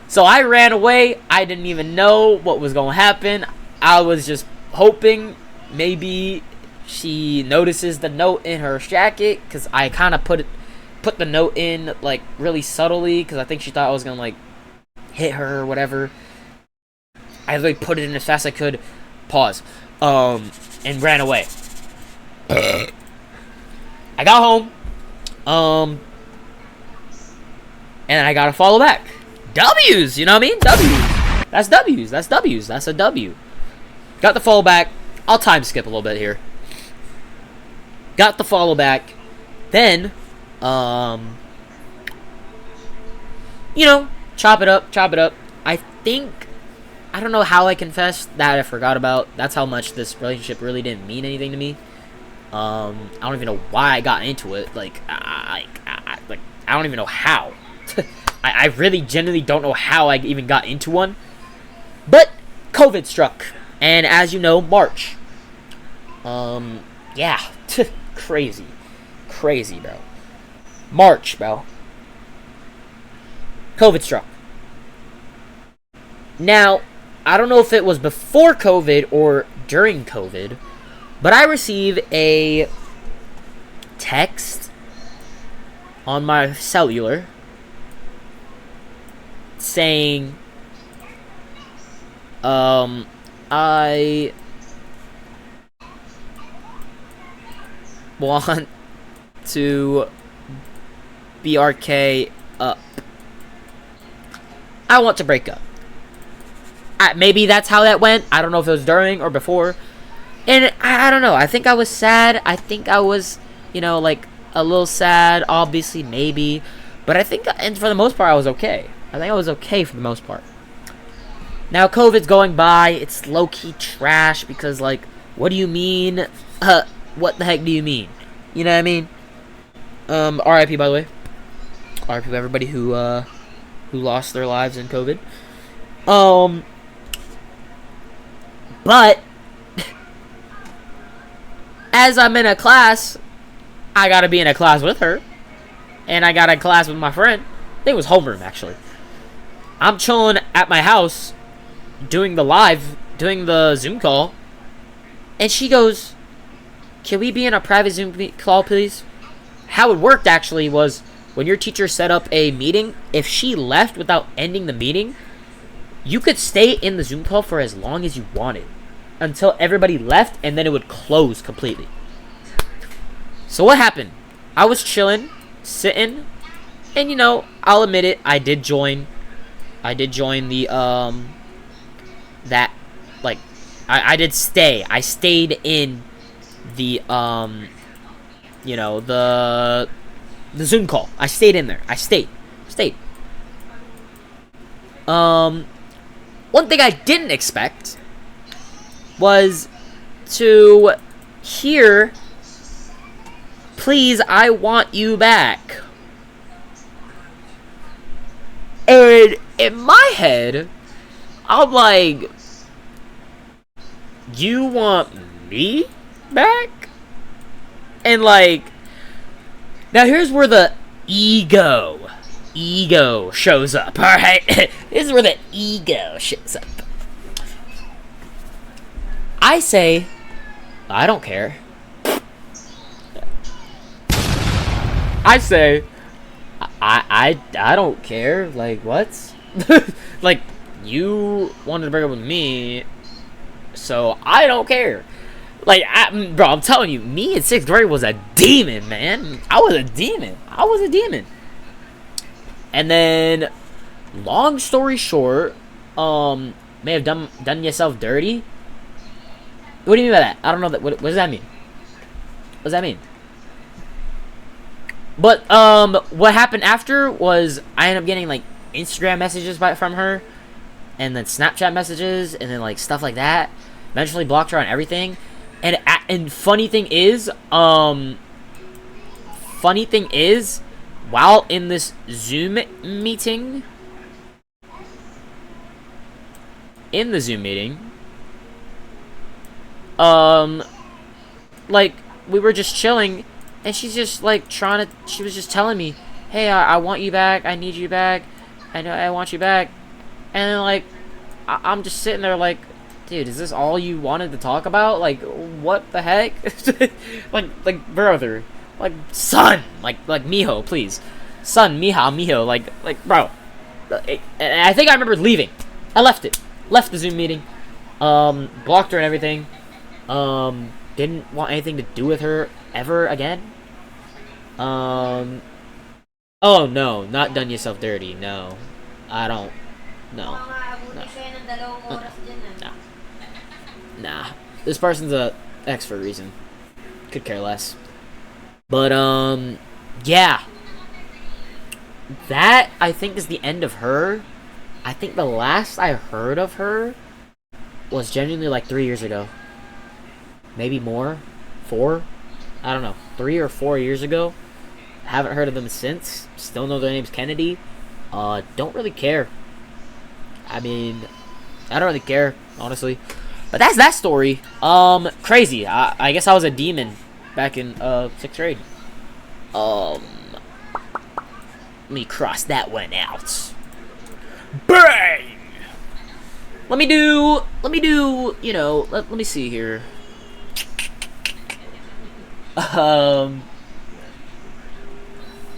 So I ran away. I didn't even know what was going to happen. I was just hoping maybe she notices the note in her jacket, because I kind of put the note in, like, really subtly, because I think she thought I was going to, like, hit her or whatever. I literally put it in as fast as I could, pause, and ran away. I got home, and I gotta follow back. W's, you know what I mean? W's. That's W's. That's W's. That's a W. Got the follow back. I'll time skip a little bit here. Got the follow back. Then, you know, chop it up. I think, I don't know how I confessed that I forgot about. That's how much this relationship really didn't mean anything to me. I don't even know why I got into it. Like, I don't even know how. I really genuinely don't know how I even got into one. But COVID struck, and as you know, March. Yeah, crazy, bro. March, bro. COVID struck. Now, I don't know if it was before COVID or during COVID, but I received a text on my cellular saying, I want to BRK up. I want to break up. Maybe that's how that went. I don't know if it was during or before. And I don't know. I think I was sad. I think I was, you know, like a little sad. Obviously, maybe. But I think, and for the most part, I was okay. I think I was okay for the most part. Now, COVID's going by. It's low-key trash because, like, what do you mean? What the heck do you mean? You know what I mean? RIP, by the way. RIP to everybody who lost their lives in COVID. But as I'm in a class, I gotta be in a class with her, and I got a class with my friend. I think it was homeroom, actually. I'm chilling at my house, doing the Zoom call, and she goes, "Can we be in a private Zoom call, please?" How it worked, actually, was when your teacher set up a meeting, if she left without ending the meeting, you could stay in the Zoom call for as long as you wanted until everybody left, and then it would close completely. So what happened? I was chilling, sitting, and you know, I'll admit it, I did join the that, like, I did stay. I stayed in the you know, the Zoom call. I stayed in there. I stayed. One thing I didn't expect was to hear, "Please, I want you back." And in my head, I'm like, "You want me back?" And like, now here's where the ego shows up, alright? This is where the ego shows up. I say, "I don't care." I say, I don't care. Like, what? Like, you wanted to break up with me, so I don't care. Like, bro, I'm telling you, me in 6th grade was a demon, man. I was a demon. And then, long story short, may have done yourself dirty. What do you mean by that? I don't know that. What does that mean? What does that mean? But what happened after was I ended up getting like Instagram messages from her, and then Snapchat messages, and then like stuff like that. Eventually blocked her on everything. And funny thing is, while in this Zoom meeting, like, we were just chilling, and she's just like she was just telling me, "Hey, I want you back, I need you back, I want you back," and then like, I'm just sitting there like, dude, is this all you wanted to talk about? Like, what the heck? like brother, like son, like mijo, please, son, mijo, like bro, And I think I remember leaving. I left it. Left the Zoom meeting. Blocked her and everything. Didn't want anything to do with her ever again. Oh no, not done yourself dirty. No, I don't. No, nah. This person's a ex for a reason. Could care less. But yeah. That I think is the end of her. I think the last I heard of her was genuinely like 3 years ago. Maybe more. 4? I don't know. 3 or 4 years ago. Haven't heard of them since. Still know their name's Kennedy. Don't really care. I mean, I don't really care, honestly. But that's that story. Crazy. I guess I was a demon back in 6th grade. Let me cross that one out. Bang! Let me do, you know, let me see here.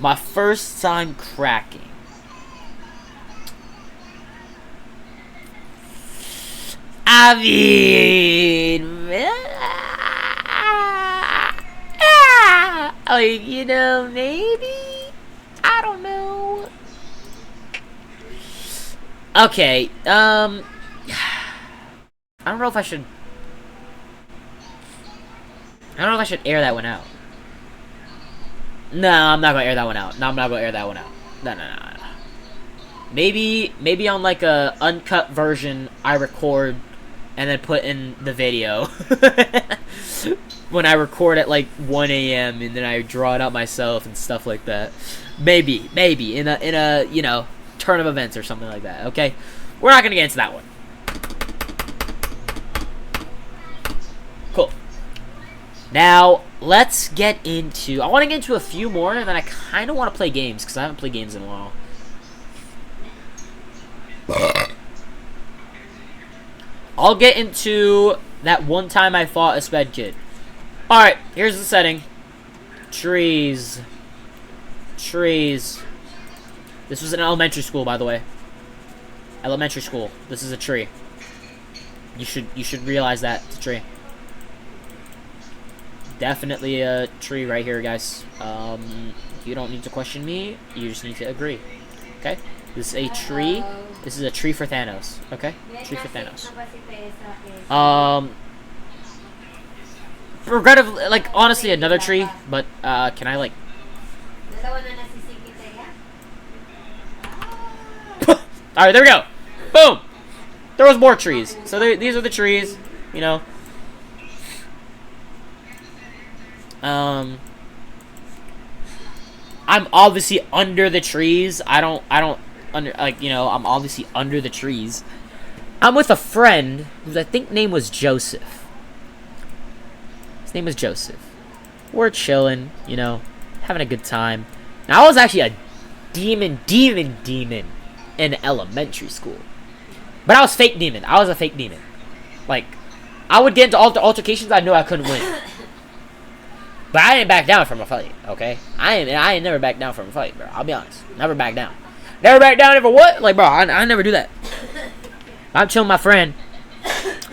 My first time cracking. I mean, like, you know, maybe? I don't know. Okay, I don't know if I should... I don't know if I should air that one out. No, I'm not gonna air that one out. No, I'm not gonna air that one out. No. Maybe on like a uncut version I record and then put in the video. When I record at like 1 a.m. and then I draw it out myself and stuff like that. Maybe in a you know, turn of events or something like that. Okay, we're not gonna get into that one. Cool. Now let's get into. I want to get into a few more, and then I kind of want to play games because I haven't played games in a while. I'll get into that one time I fought a sped kid. Alright, here's the setting. Trees. This was an elementary school, by the way. Elementary school. This is a tree. You should realize that. It's a tree. Definitely a tree right here, guys. You don't need to question me. You just need to agree. Okay? This is a tree. This is a tree for Thanos. Okay? Tree for Thanos. Regrettably, like, honestly, another tree. But, can I, like... Alright, there we go. Boom! There was more trees. So these are the trees, you know. I'm obviously under the trees. I don't like, you know, I'm obviously under the trees. I'm with a friend whose I think name was Joseph. His name was Joseph. We're chilling, you know, having a good time. Now I was actually a demon in elementary school. But I was fake demon. I was a fake demon. Like, I would get into altercations I knew I couldn't win. But I didn't back down from a fight, okay? I ain't never back down from a fight, bro. I'll be honest. Never back down. Never back down for what? Like, bro, I never do that. I'm chilling with my friend.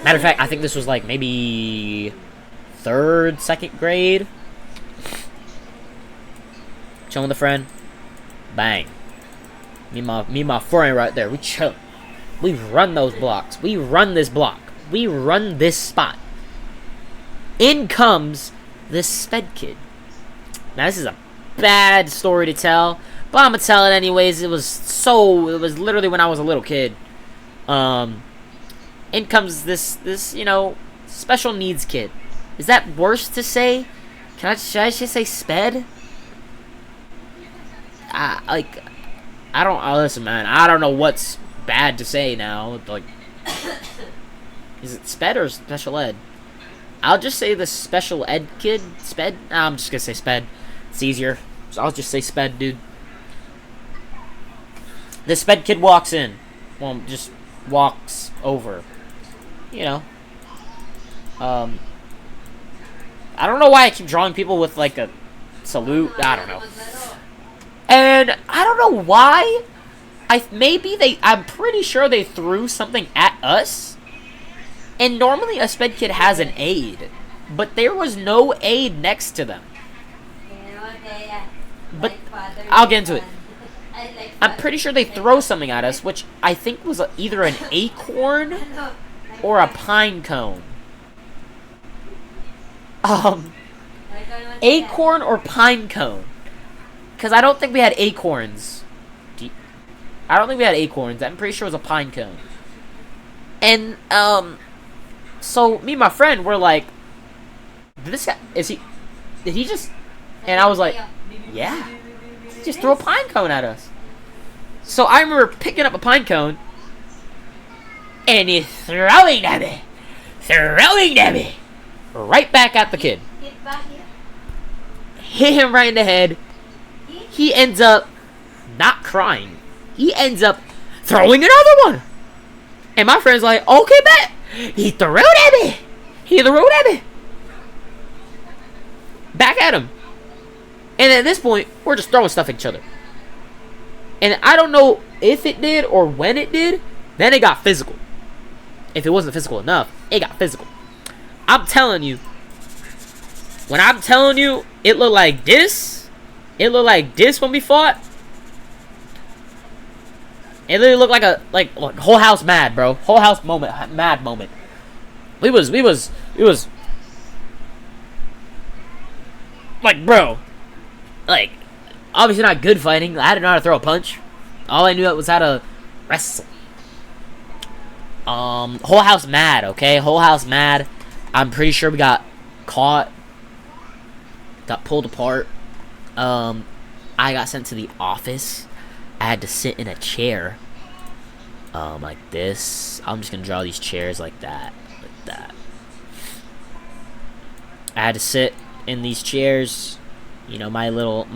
Matter of fact, I think this was like maybe 3rd, 2nd grade. Chilling with a friend. Bang. Me and my friend right there. We chill. We run those blocks. We run this block. We run this spot. In comes this sped kid. Now this is a bad story to tell, but I'm gonna tell it anyways. It was literally when I was a little kid. In comes this you know, special needs kid. Is that worse to say? Should I just say sped? Listen, man, I don't know what's bad to say now. Like, is it sped or special ed? I'll just say the special ed kid. Sped? Nah, I'm just gonna say sped. It's easier. So I'll just say sped, dude. The sped kid walks in. Well, just walks over. You know. I don't know why I keep drawing people with, like, a salute. I don't know. And I don't know why I'm pretty sure they threw something at us. And normally a sped kid has an aid, but there was no aid next to them. But I'll get into it. I'm pretty sure they throw something at us, which I think was either an acorn or a pine cone. Acorn or pine cone. Because I don't think we had acorns. I don't think we had acorns. I'm pretty sure it was a pine cone. And, so me and my friend were like, did he just, and I was like, yeah, he just threw a pine cone at us. So I remember picking up a pine cone, and he's throwing at me, right back at the kid. Hit him right in the head. He ends up not crying. He ends up throwing another one. And my friend's like, okay, bet. He threw it at me. Back at him. And at this point, we're just throwing stuff at each other. And I don't know if it did or when it did. Then it got physical. If it wasn't physical enough, it got physical. I'm telling you. When I'm telling you, it looked like this. It looked like this when we fought. It literally looked like a whole house mad, bro. Whole house mad moment. We was like, bro, like, obviously not good fighting. I didn't know how to throw a punch. All I knew was how to wrestle. Whole house mad, okay? Whole house mad. I'm pretty sure we got caught. Got pulled apart. I got sent to the office. I had to sit in a chair. Like this. I'm just gonna draw these chairs like that. Like that. I had to sit in these chairs. You know, my little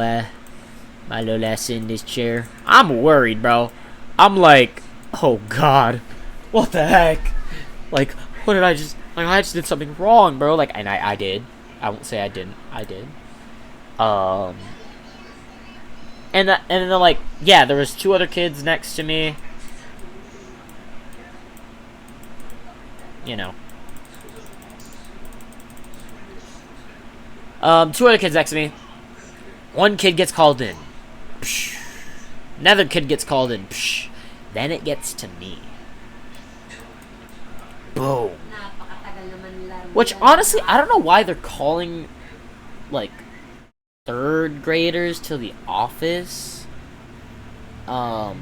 ass in this chair. I'm worried, bro. I'm like, oh god. What the heck? Like, what did I just... Like, I just did something wrong, bro. Like, and I did. I won't say I didn't. I did. And then, like, yeah, there was 2 other kids next to me. You know. 2 other kids next to me. One kid gets called in. Psh. Another kid gets called in. Psh. Then it gets to me. Boom. Which, honestly, I don't know why they're calling, like, 3rd graders to the office. I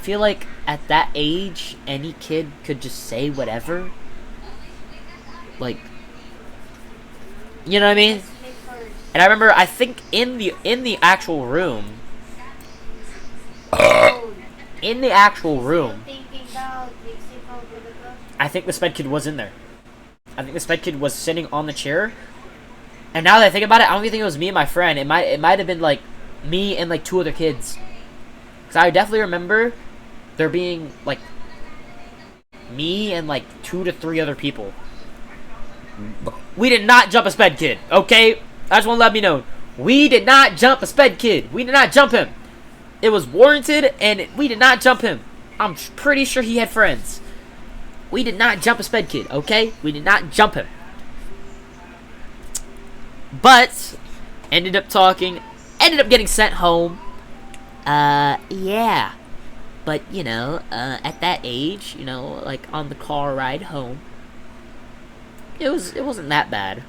feel like at that age, any kid could just say whatever. Like, you know what I mean? And I remember, I think in the actual room, I think the sped kid was in there. I think the sped kid was sitting on the chair. And now that I think about it, I don't even think it was me and my friend. It might have been like me and like 2 other kids. Cause I definitely remember there being like me and like 2 to 3 other people. We did not jump a sped kid, okay? I just want to let me know. We did not jump a sped kid. We did not jump him. It was warranted, and we did not jump him. I'm pretty sure he had friends. We did not jump a sped kid, okay? We did not jump him. But, ended up getting sent home. Yeah. But, you know, at that age, you know, like, on the car ride home, it wasn't that bad.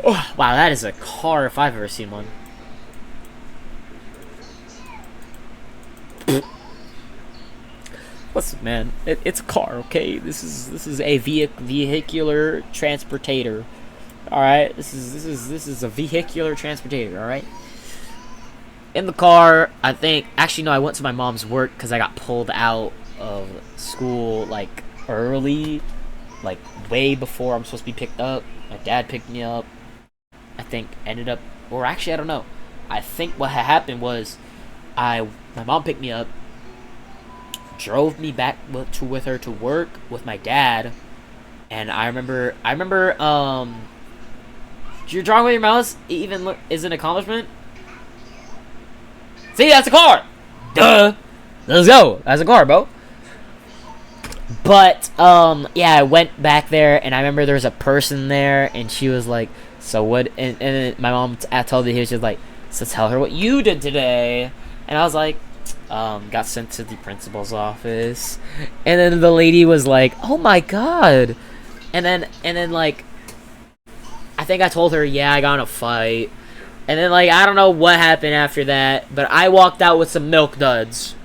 Oh, wow, that is a car if I've ever seen one. Listen, man, it's a car, okay? This is a vehicular transportator. All right, this is a vehicular transportator. All right. In the car, I think. Actually, no, I went to my mom's work because I got pulled out of school like early, like way before I'm supposed to be picked up. My dad picked me up. I think ended up, or actually, I don't know. I think what had happened was, my mom picked me up, drove me back with her to work with my dad, and I remember, your drawing with your mouse even is an accomplishment. See, that's a car. Duh. Let's go. That's a car, bro. But yeah, I went back there, and I remember there was a person there, and she was like, "So what?" And then my mom told me, she was like, "So tell her what you did today." And I was like, got sent to the principal's office, and then the lady was like, "Oh my god," and then like, I think I told her, "Yeah, I got in a fight," and then like I don't know what happened after that, but I walked out with some milk duds.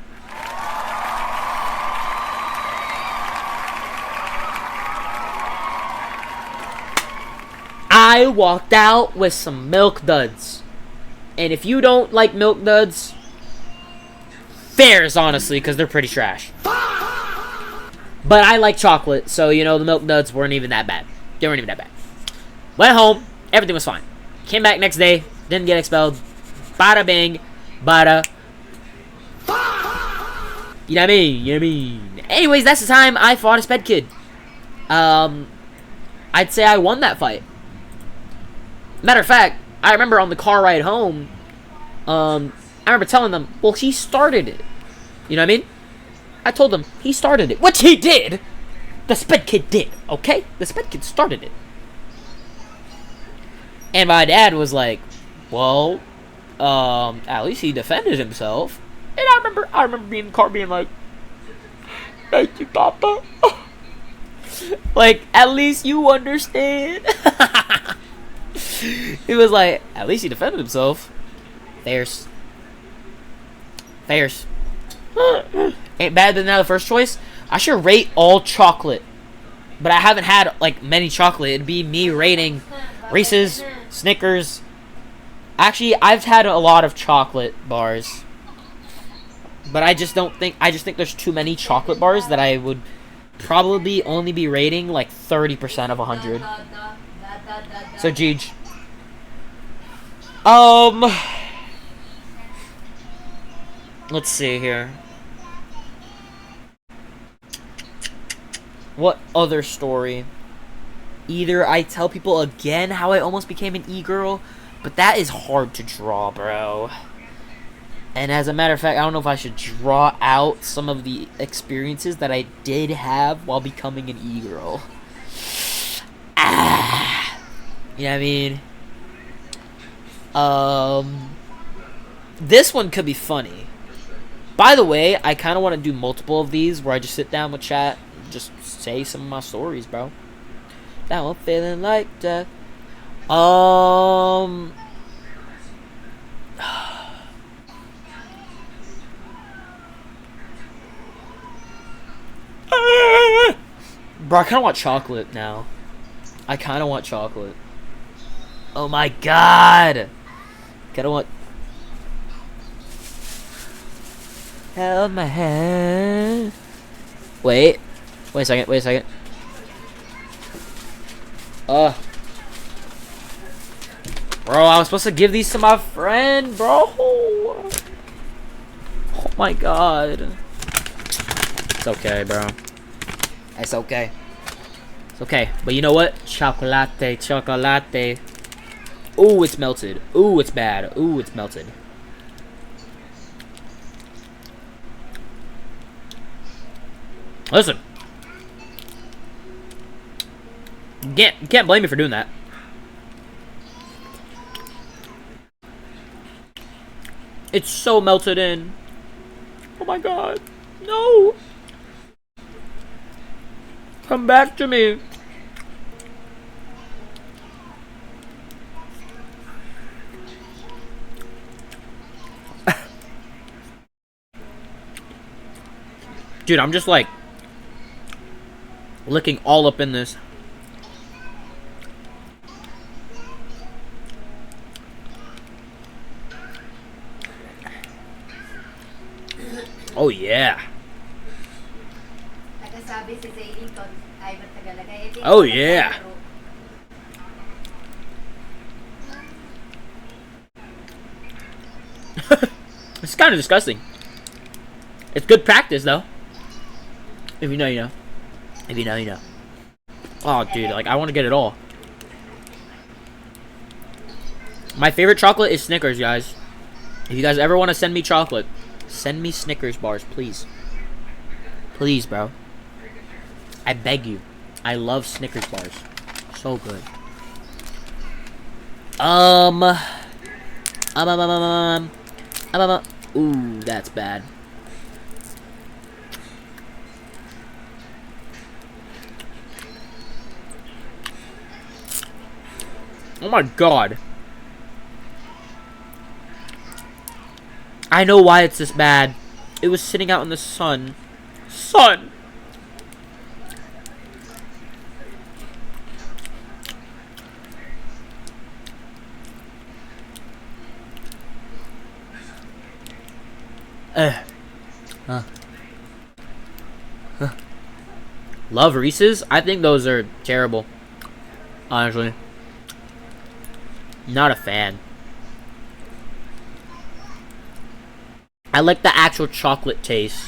I walked out with some milk duds. And if you don't like milk duds, fairs, honestly, because they're pretty trash. But I like chocolate, so, you know, the milk duds weren't even that bad. They weren't even that bad. Went home, everything was fine. Came back next day, didn't get expelled. Bada bing, bada. You know what I mean? You know what I mean? Anyways, that's the time I fought a sped kid. I'd say I won that fight. Matter of fact, I remember on the car ride home, I remember telling them, well, he started it. You know what I mean? I told them, he started it. Which he did! The sped kid did, okay? The sped kid started it. And my dad was like, well, at least he defended himself. And I remember being in the car being like, thank you, Papa. Like, at least you understand. He was like, at least he defended himself. Fairs. Fairs. Ain't bad than now the first choice. I should rate all chocolate. But I haven't had, like, many chocolate. It'd be me rating Reese's, Snickers. Actually, I've had a lot of chocolate bars. But I just think there's too many chocolate bars that I would probably only be rating, like, 30% of 100. So, Jeej. Let's see here. What other story? Either I tell people again how I almost became an e-girl, but that is hard to draw, bro. And as a matter of fact, I don't know if I should draw out some of the experiences that I did have while becoming an e-girl. You know what I mean? This one could be funny. By the way, I kind of want to do multiple of these where I just sit down with chat and just say some of my stories, bro. Now I'm feeling like death. Bro, I kind of want chocolate now. I kind of want chocolate. Oh my god! Kinda want... Held my hand. Wait a second. Bro, I was supposed to give these to my friend, bro. Oh my god. It's okay, bro. It's okay. It's okay. But you know what? Chocolate. Ooh, it's melted. Ooh, it's bad. Ooh, it's melted. Listen. You can't blame me for doing that. It's so melted in. Oh my god. No. Come back to me. Dude, I'm just like licking all up in this. Oh yeah. Oh yeah. It's kind of disgusting. It's good practice though. If you know, you know. If you know, you know. Oh, dude, like, I want to get it all. My favorite chocolate is Snickers, guys. If you guys ever want to send me chocolate, send me Snickers bars, please. Please, bro. I beg you. I love Snickers bars. So good. Ooh, that's bad. Oh my god. I know why it's this bad. It was sitting out in the sun. Sun! Love Reese's? I think those are terrible. Honestly. Not a fan. I like the actual chocolate taste.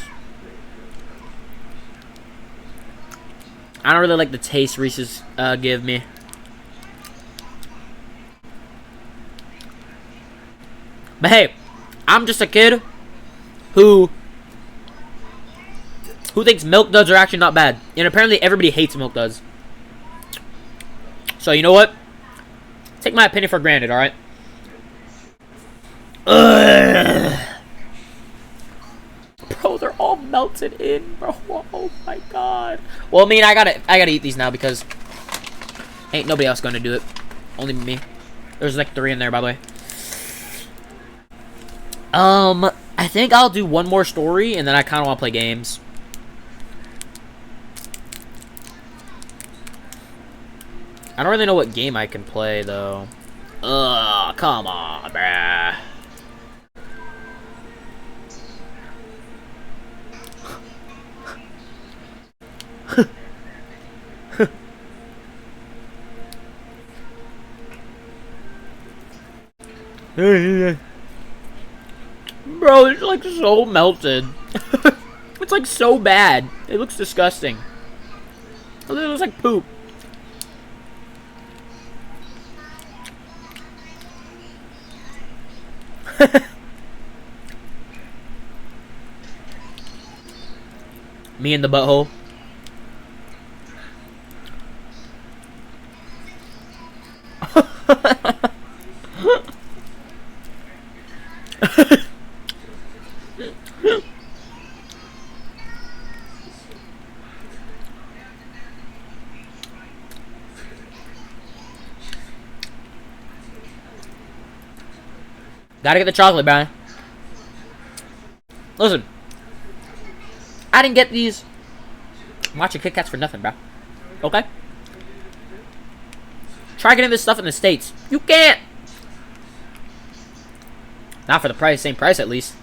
I don't really like the taste Reese's give me. But hey, I'm just a kid who thinks Milk Duds are actually not bad. And apparently everybody hates Milk Duds. So you know what? Take my opinion for granted, alright? Bro, they're all melted in, bro. Oh my god. Well, I mean, I gotta eat these now because ain't nobody else gonna do it. Only me. There's like 3 in there, by the way. I think I'll do one more story, and then I kind of want to play games. I don't really know what game I can play, though. Ugh, come on, bruh. Bro, it's like so melted. It's like so bad. It looks disgusting. It looks like poop. Me in the butthole. Gotta get the chocolate, Brian. Listen. I didn't get these matcha Kit Kats for nothing, bro. Okay? Try getting this stuff in the States. You can't! Not for the price, same price at least.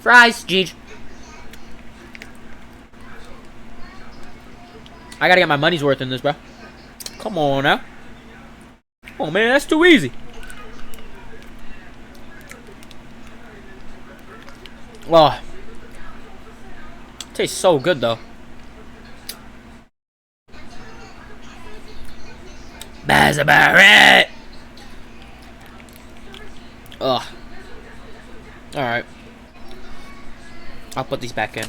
Fries, Jeej. I gotta get my money's worth in this, bro. Come on now. Oh man, that's too easy. Oh. Tastes so good though. That's about it. Ugh. Alright. I'll put these back in.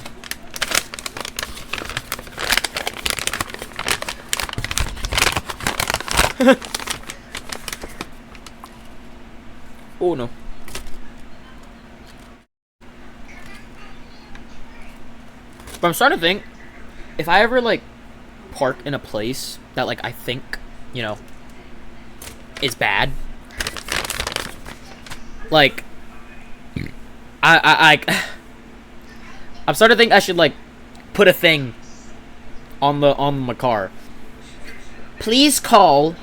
Oh no. But I'm starting to think, if I ever like park in a place that like I think, you know, is bad, like I'm starting to think I should like put a thing on my car. Please call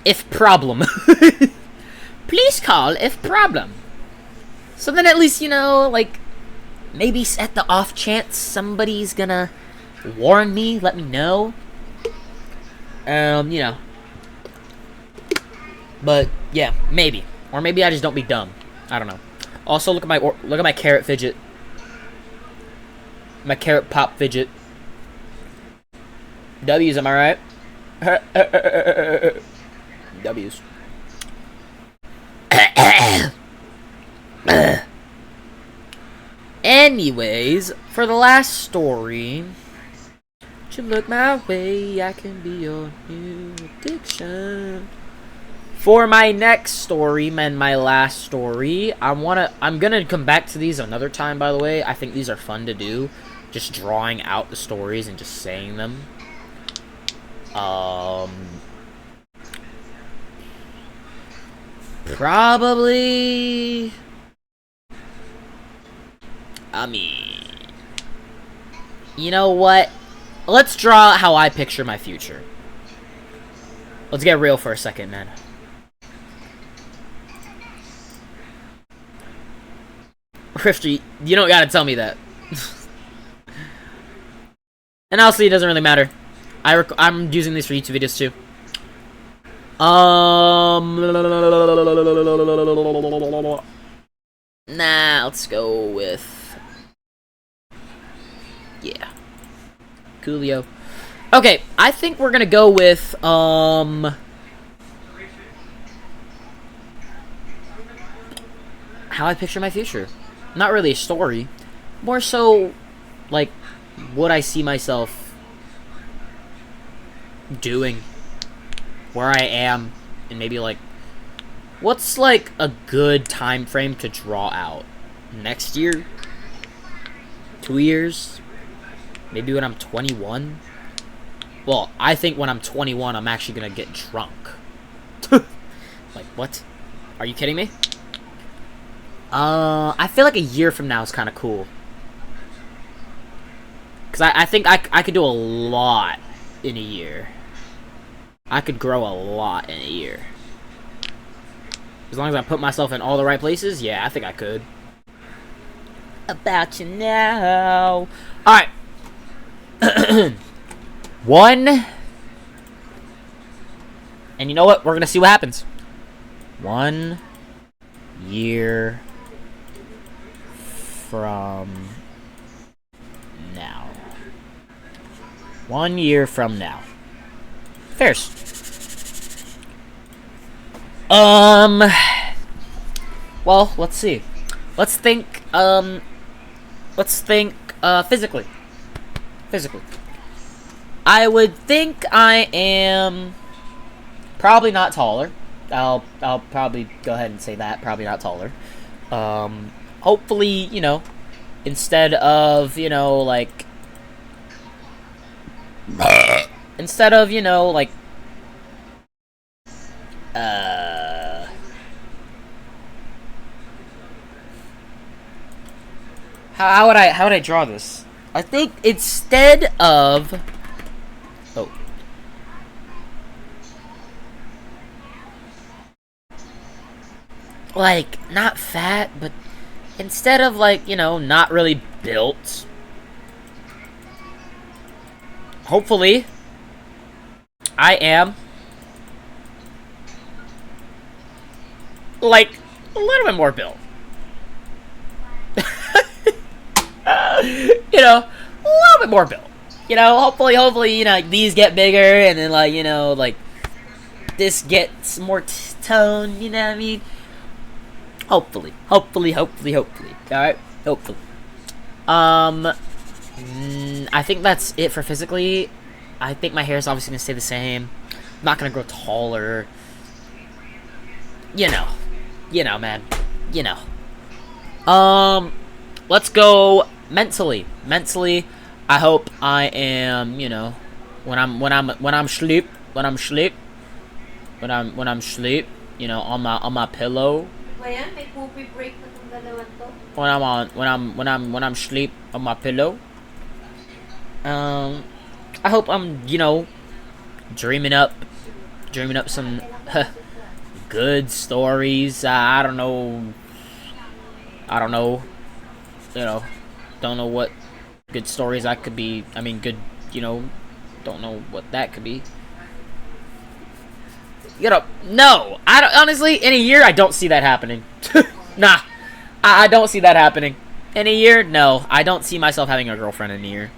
if problem. Please call if problem. So then at least, you know, like maybe at the off chance somebody's gonna warn me, let me know. You know. But yeah, maybe, or maybe I just don't be dumb. I don't know. Also, look at my carrot fidget. My carrot pop fidget. W's, am I right? W's. Anyways, for the last story, you look my way, I can be your new addiction. For my next story, and my last story, I'm gonna come back to these another time, by the way. I think these are fun to do. Just drawing out the stories and just saying them. Probably... I mean... You know what? Let's draw how I picture my future. Let's get real for a second, man. Rifty, you don't gotta tell me that. And honestly, it doesn't really matter. I'm using these for YouTube videos too. Nah, let's go with... Yeah. Coolio. Okay, I think we're gonna go with, how I picture my future. Not really a story. More so, like, what I see myself doing. Where I am. And maybe, like, what's, like, a good time frame to draw out? Next year? 2 years? Maybe when I'm 21? Well, I think when I'm 21, I'm actually gonna get drunk. Like, what? Are you kidding me? I feel like a year from now is kind of cool. Because I think I could do a lot in a year. I could grow a lot in a year. As long as I put myself in all the right places, yeah, I think I could. About you now. Alright. 1. And you know what? We're gonna see what happens. 1 year from now. 1 year from now. Fairs. Well, let's see. Let's think, physically. Physically. I would think I am probably not taller. I'll probably go ahead and say that. Probably not taller. Hopefully, you know, instead of, you know, like... Instead of, you know, like... How would I draw this? I think instead of... Oh. Like, not fat, but instead of, like, you know, not really built. Hopefully, I am, like, a little bit more built. You know, a little bit more built. You know, hopefully, you know, these get bigger, and then, like, you know, like, this gets more tone, you know what I mean? Hopefully. Alright? Hopefully. I think that's it for physically. I think my hair is obviously gonna stay the same. I'm not gonna grow taller. You know, man. You know. Let's go mentally. Mentally, I hope I am, you know, when I'm sleep, you know, on my pillow. Ayan, may poopy break na tong dalawan to. When I'm sleep on my pillow. I hope I'm, you know, dreaming up some good stories. I don't know. You know, don't know what good stories I could be. I mean, good, you know, don't know what that could be. You know, no. I don't, honestly, in a year, I don't see that happening. Nah, I don't see that happening. In a year, no. I don't see myself having a girlfriend in a year.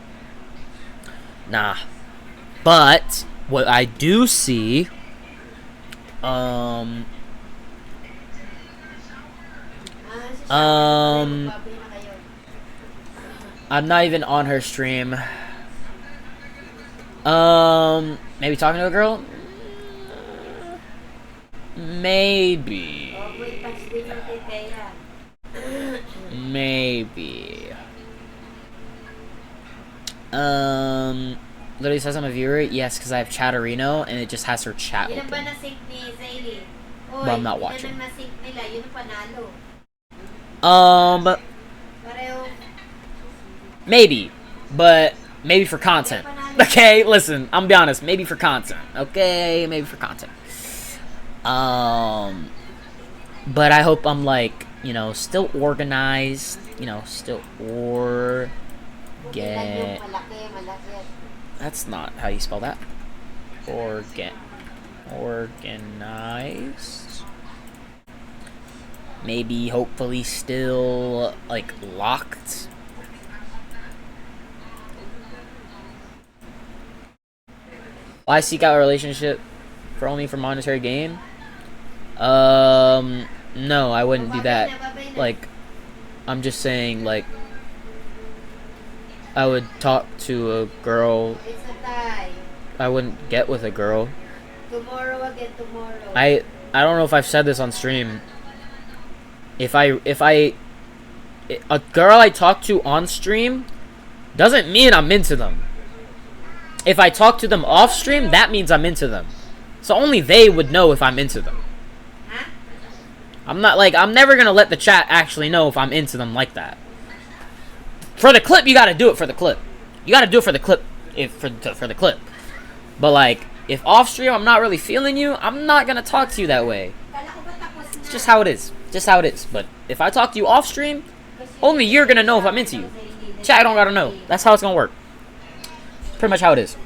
Nah. But what I do see, I'm not even on her stream. Maybe talking to a girl? Maybe. Maybe. Literally says I'm a viewer. Yes, because I have Chatterino and it just has her chat open. But I'm not watching. Maybe, but maybe for content. Okay, listen, I'm gonna be honest. Maybe for content. Okay, maybe for content. But I hope I'm like, you know, still organized. You know, still That's not how you spell that. Organized. Maybe, hopefully, still like locked. Why seek out a relationship for only for monetary gain? No, I wouldn't do that. Like, I'm just saying, like, I would talk to a girl. I wouldn't get with a girl. I don't know if I've said this on stream. If a girl I talk to on stream doesn't mean I'm into them. If I talk to them off stream, that means I'm into them. So only they would know if I'm into them. I'm never gonna let the chat actually know if I'm into them like that. For the clip, you gotta do it for the clip. You gotta do it for the clip, for the clip. But like, if off stream I'm not really feeling you, I'm not gonna talk to you that way. It's just how it is. Just how it is. But if I talk to you off stream, only you're gonna know if I'm into you. Chat don't gotta know. That's how it's gonna work. Pretty much how it is.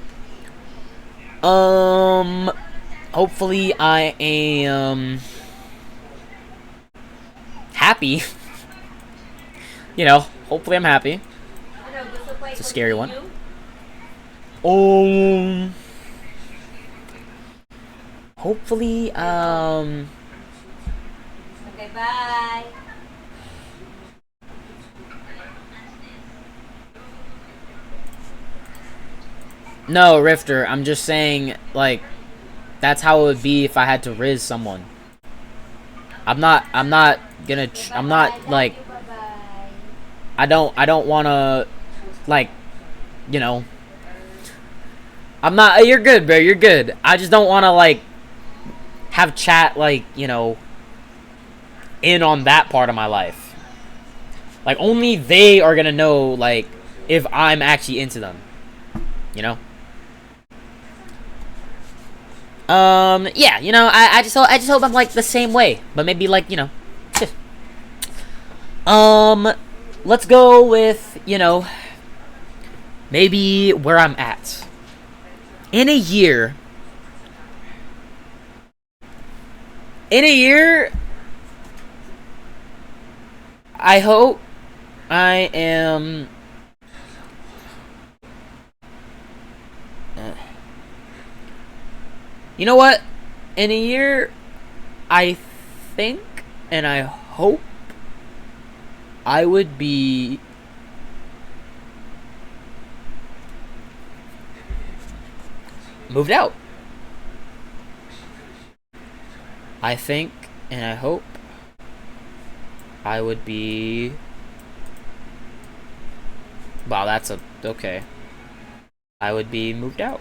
Hopefully I am happy. You know, hopefully I'm happy. It's a scary one. Hopefully, Okay, bye. No, Rifter, I'm just saying, like, that's how it would be if I had to riz someone. I'm not like, I don't wanna, like, you know, you're good, bro, you're good. I just don't wanna, like, have chat, like, you know, in on that part of my life. Like, only they are gonna know, like, if I'm actually into them. You know? Yeah, you know, I just hope I'm like the same way, but maybe like, you know, let's go with, you know, maybe where I'm at in a year. I hope I am you know what? In a year, I think and I hope I would be moved out. I think and I hope I would be... Wow, that's a... Okay. I would be moved out.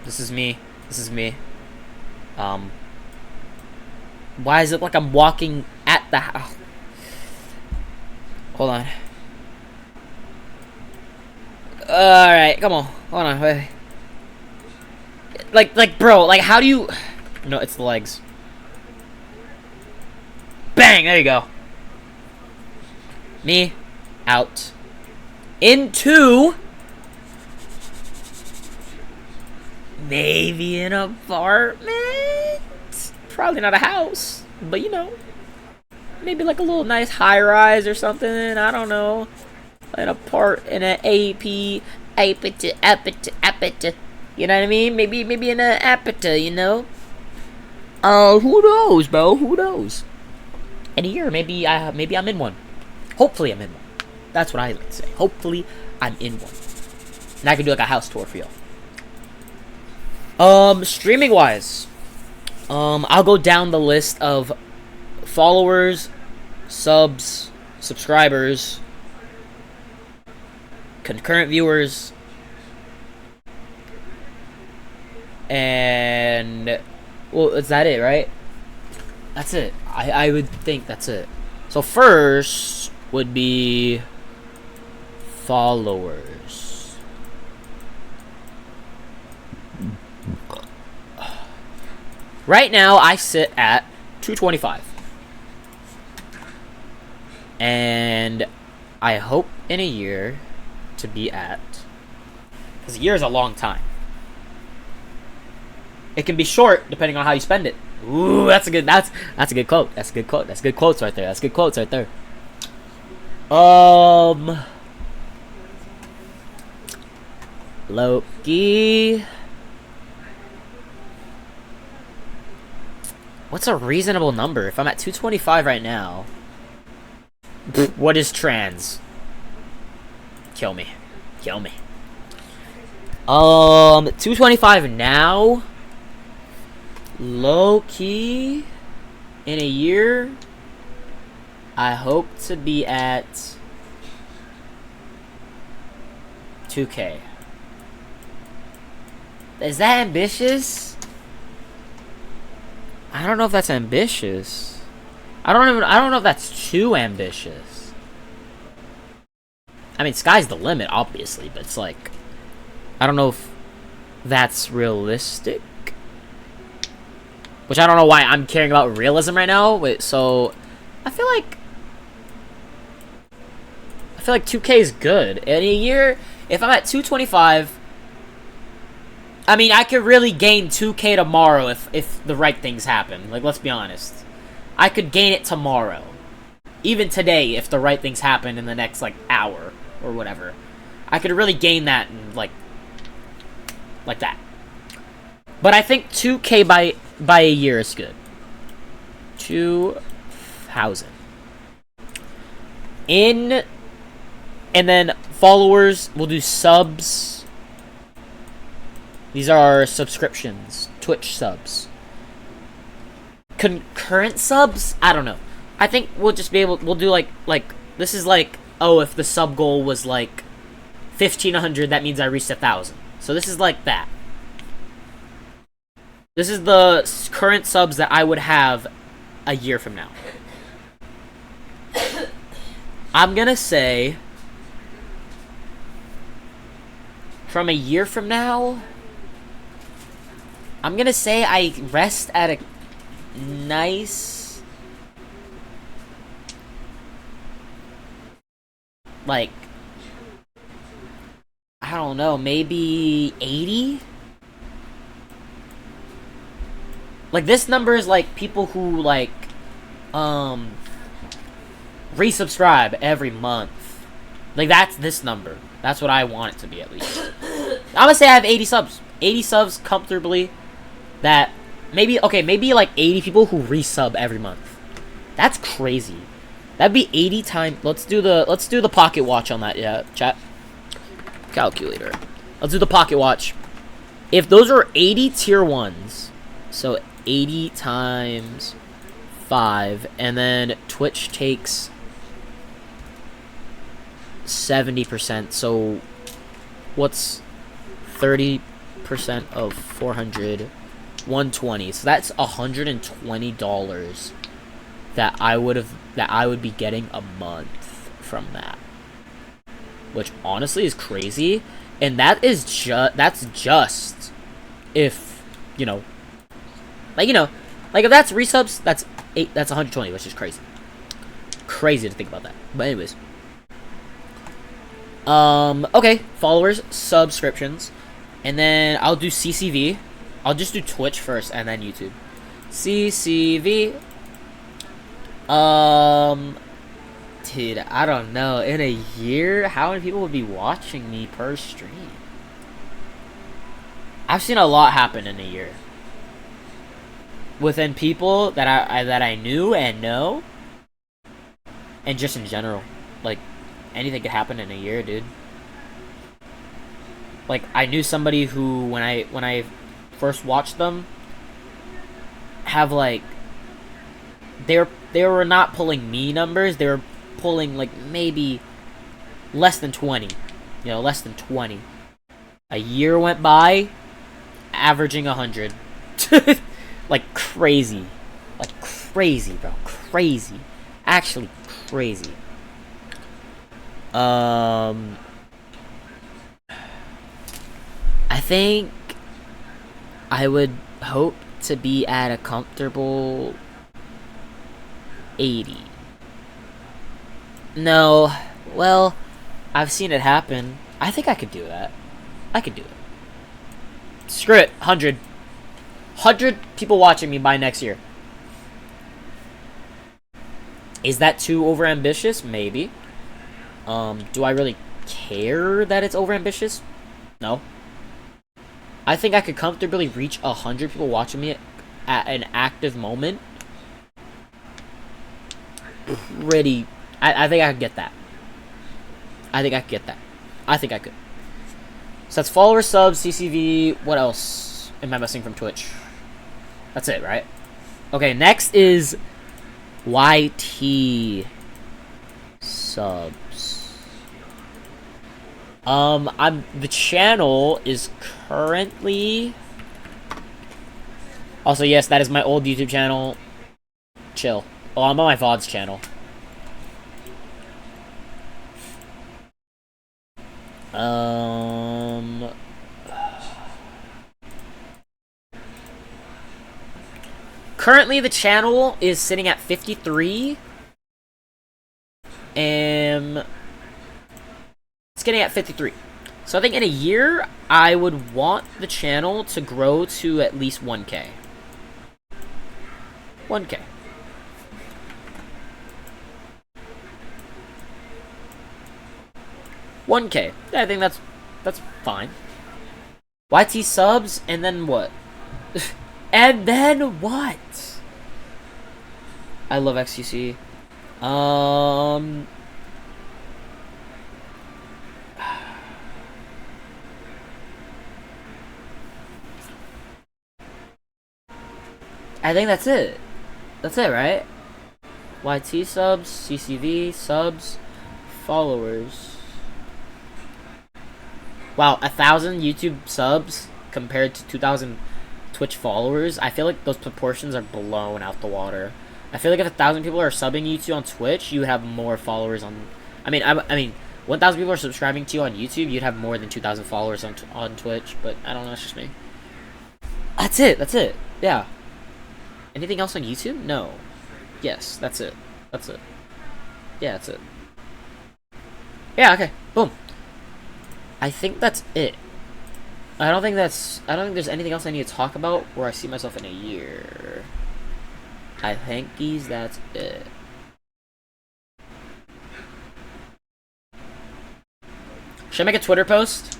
This is me. This is me. Why is it like I'm walking at the house? Hold on. Alright, come on. Hold on, wait. Like, bro, like, how do you... No, it's the legs. Bang! There you go. Me. Out. Into... Maybe an apartment? Probably not a house. But, you know. Maybe like a little nice high-rise or something. I don't know. In an AP. You know what I mean? Maybe in an apita, you know? Who knows, bro? Who knows? In a year, maybe I'm in one. Hopefully, I'm in one. That's what I like to say. Hopefully, I'm in one, and I can do like a house tour for y'all. Streaming wise, I'll go down the list of followers, subs, subscribers, concurrent viewers, and well, is that it, right? That's it. I would think that's it. So first would be followers. Right now I sit at 225. And I hope in a year to be at, because a year is a long time. It can be short depending on how you spend it. Ooh, that's a good quote. That's a good quote. That's good quotes right there. That's good quotes right there. Loki. What's a reasonable number? If I'm at 225 right now, what is trans? Kill me. 225 now. Low key, in a year, I hope to be at 2K. Is that ambitious? I don't know if that's ambitious. I don't know if that's too ambitious. I mean, sky's the limit, obviously, but it's like, I don't know if that's realistic. Which I don't know why I'm caring about realism right now. Wait, so I feel like 2K is good. In a year, if I'm at 225, I mean, I could really gain 2K tomorrow if the right things happen. Like, let's be honest. I could gain it tomorrow. Even today, if the right things happen in the next, like, hour or whatever. I could really gain that in, like that. But I think 2K by a year is good. 2,000. And then followers, we'll do subs. These are subscriptions. Twitch subs. Concurrent subs? I don't know. I think we'll just be able, we'll do like, this is like, oh, if the sub goal was like 1,500, that means I reached 1,000. So this is like that. This is the current subs that I would have a year from now. I'm gonna say, from a year from now, I'm gonna say I rest at a nice, like, I don't know, maybe 80? Like, this number is like people who like resubscribe every month. Like, that's this number. That's what I want it to be, at least. I'm gonna say I have 80 subs. 80 subs comfortably. That maybe like 80 people who resub every month. That's crazy. That'd be 80 times. Let's do the pocket watch on that. Yeah, chat. Calculator. Let's do the pocket watch. If those are 80 tier 1s, so 80 times 5, and then Twitch takes 70%, so what's 30% of 400? 120. So that's $120 that I would be getting a month from that, which honestly is crazy. And that's just if like if that's resubs, that's 120, which is crazy to think about that. But anyways, okay, followers, subscriptions, and then I'll do CCV. I'll just do Twitch first and then YouTube. CCV. Dude, I don't know. In a year, how many people would be watching me per stream? I've seen a lot happen in a year. within people that I knew and know, and just in general, like anything could happen in a year, dude. Like I knew somebody who when I first watched them have like they were not pulling me numbers, they were pulling like maybe less than 20, less than 20. A year went by, averaging 100. Like crazy, bro, crazy, actually crazy. I think I would hope to be at a comfortable 80. No, well, I've seen it happen. I think I could do that. I could do it. Screw it, 100. 100 people watching me by next year. Is that too overambitious? Maybe. Do I really care that it's overambitious? No. I think I could comfortably reach 100 people watching me at an active moment. Pretty. I think I could get that. I think I could get that. I think I could. So that's followers, subs, CCV. What else am I missing from Twitch? That's it, right? Okay, next is YT subs. The channel is currently. Also, yes, that is my old YouTube channel. Chill. Oh, I'm on my VOD's channel. Currently, the channel is sitting at 53. And it's getting at 53. So I think in a year, I would want the channel to grow to at least 1K. 1K. $1K. I think that's fine. YT subs, and then what? And then what? I love XQC. I think that's it. That's it, right? YT subs, CCV subs, followers. Wow, 1,000 YouTube subs compared to 2,000 Twitch followers. I feel like those proportions are blown out the water. I feel like if 1,000 people are subbing you to on Twitch, you would have more followers on. I mean, 1,000 people are subscribing to you on YouTube. You'd have more than 2,000 followers on Twitch. But I don't know. It's just me. That's it. That's it. Yeah. Anything else on YouTube? No. Yes. That's it. That's it. Yeah. That's it. Yeah. Okay. Boom. I think that's it. I don't think there's anything else I need to talk about where I see myself in a year. I think that's it. Should I make a Twitter post?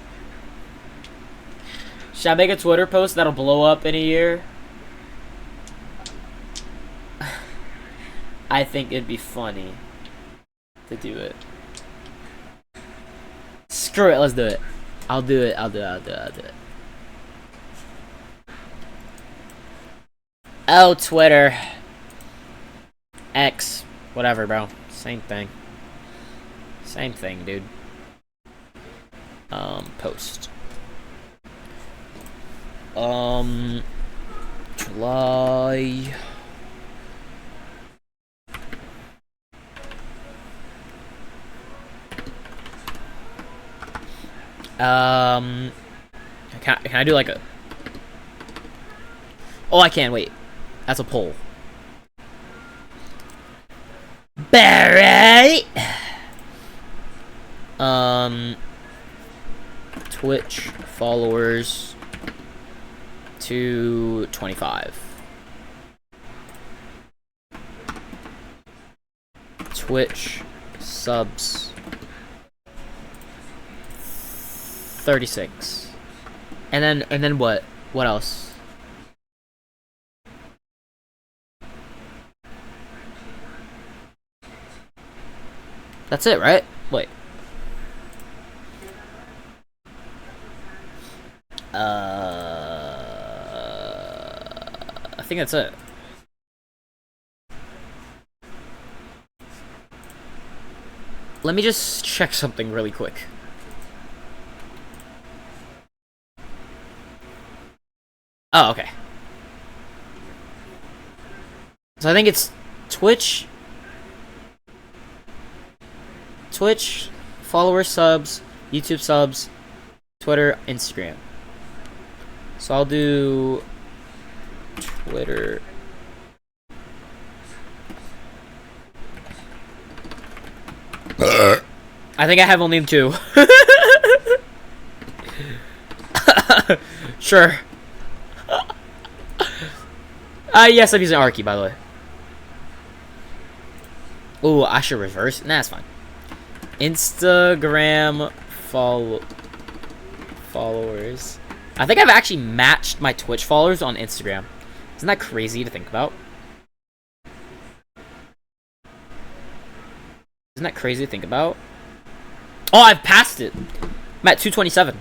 Should I make a Twitter post that'll blow up in a year? I think it'd be funny to do it. Screw it, let's do it. I'll do it. Oh, Twitter. X. Whatever, bro. Same thing. Same thing, dude. Post. July. Can I do like a... Oh, I can, wait. That's a poll. Barry! Twitch followers to 25. Twitch subs 36. And then what? What else? That's it, right? Wait. I think that's it. Let me just check something really quick. Oh, okay. So I think it's Twitch, followers, subs, YouTube subs, Twitter, Instagram. So I'll do Twitter. I think I have only 2. Sure. Yes, I'm using Arky, by the way. Ooh, I should reverse. Nah, it's fine. Instagram followers. I think I've actually matched my Twitch followers on Instagram. Isn't that crazy to think about? Isn't that crazy to think about? Oh, I've passed it. I'm at 227.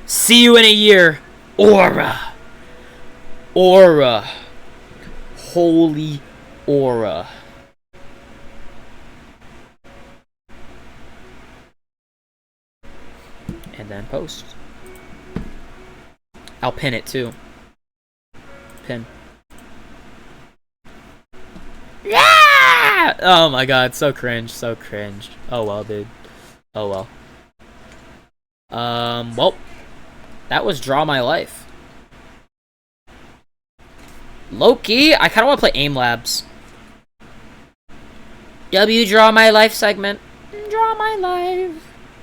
See you in a year. Aura. Aura. Holy aura. And then post. I'll pin it too. Pin. Yeah! Oh my god, so cringe, so cringe. Oh well, dude. Oh well. Well, that was Draw My Life. Low-key, I kind of want to play Aim Labs. W Draw My Life segment. Draw My Life.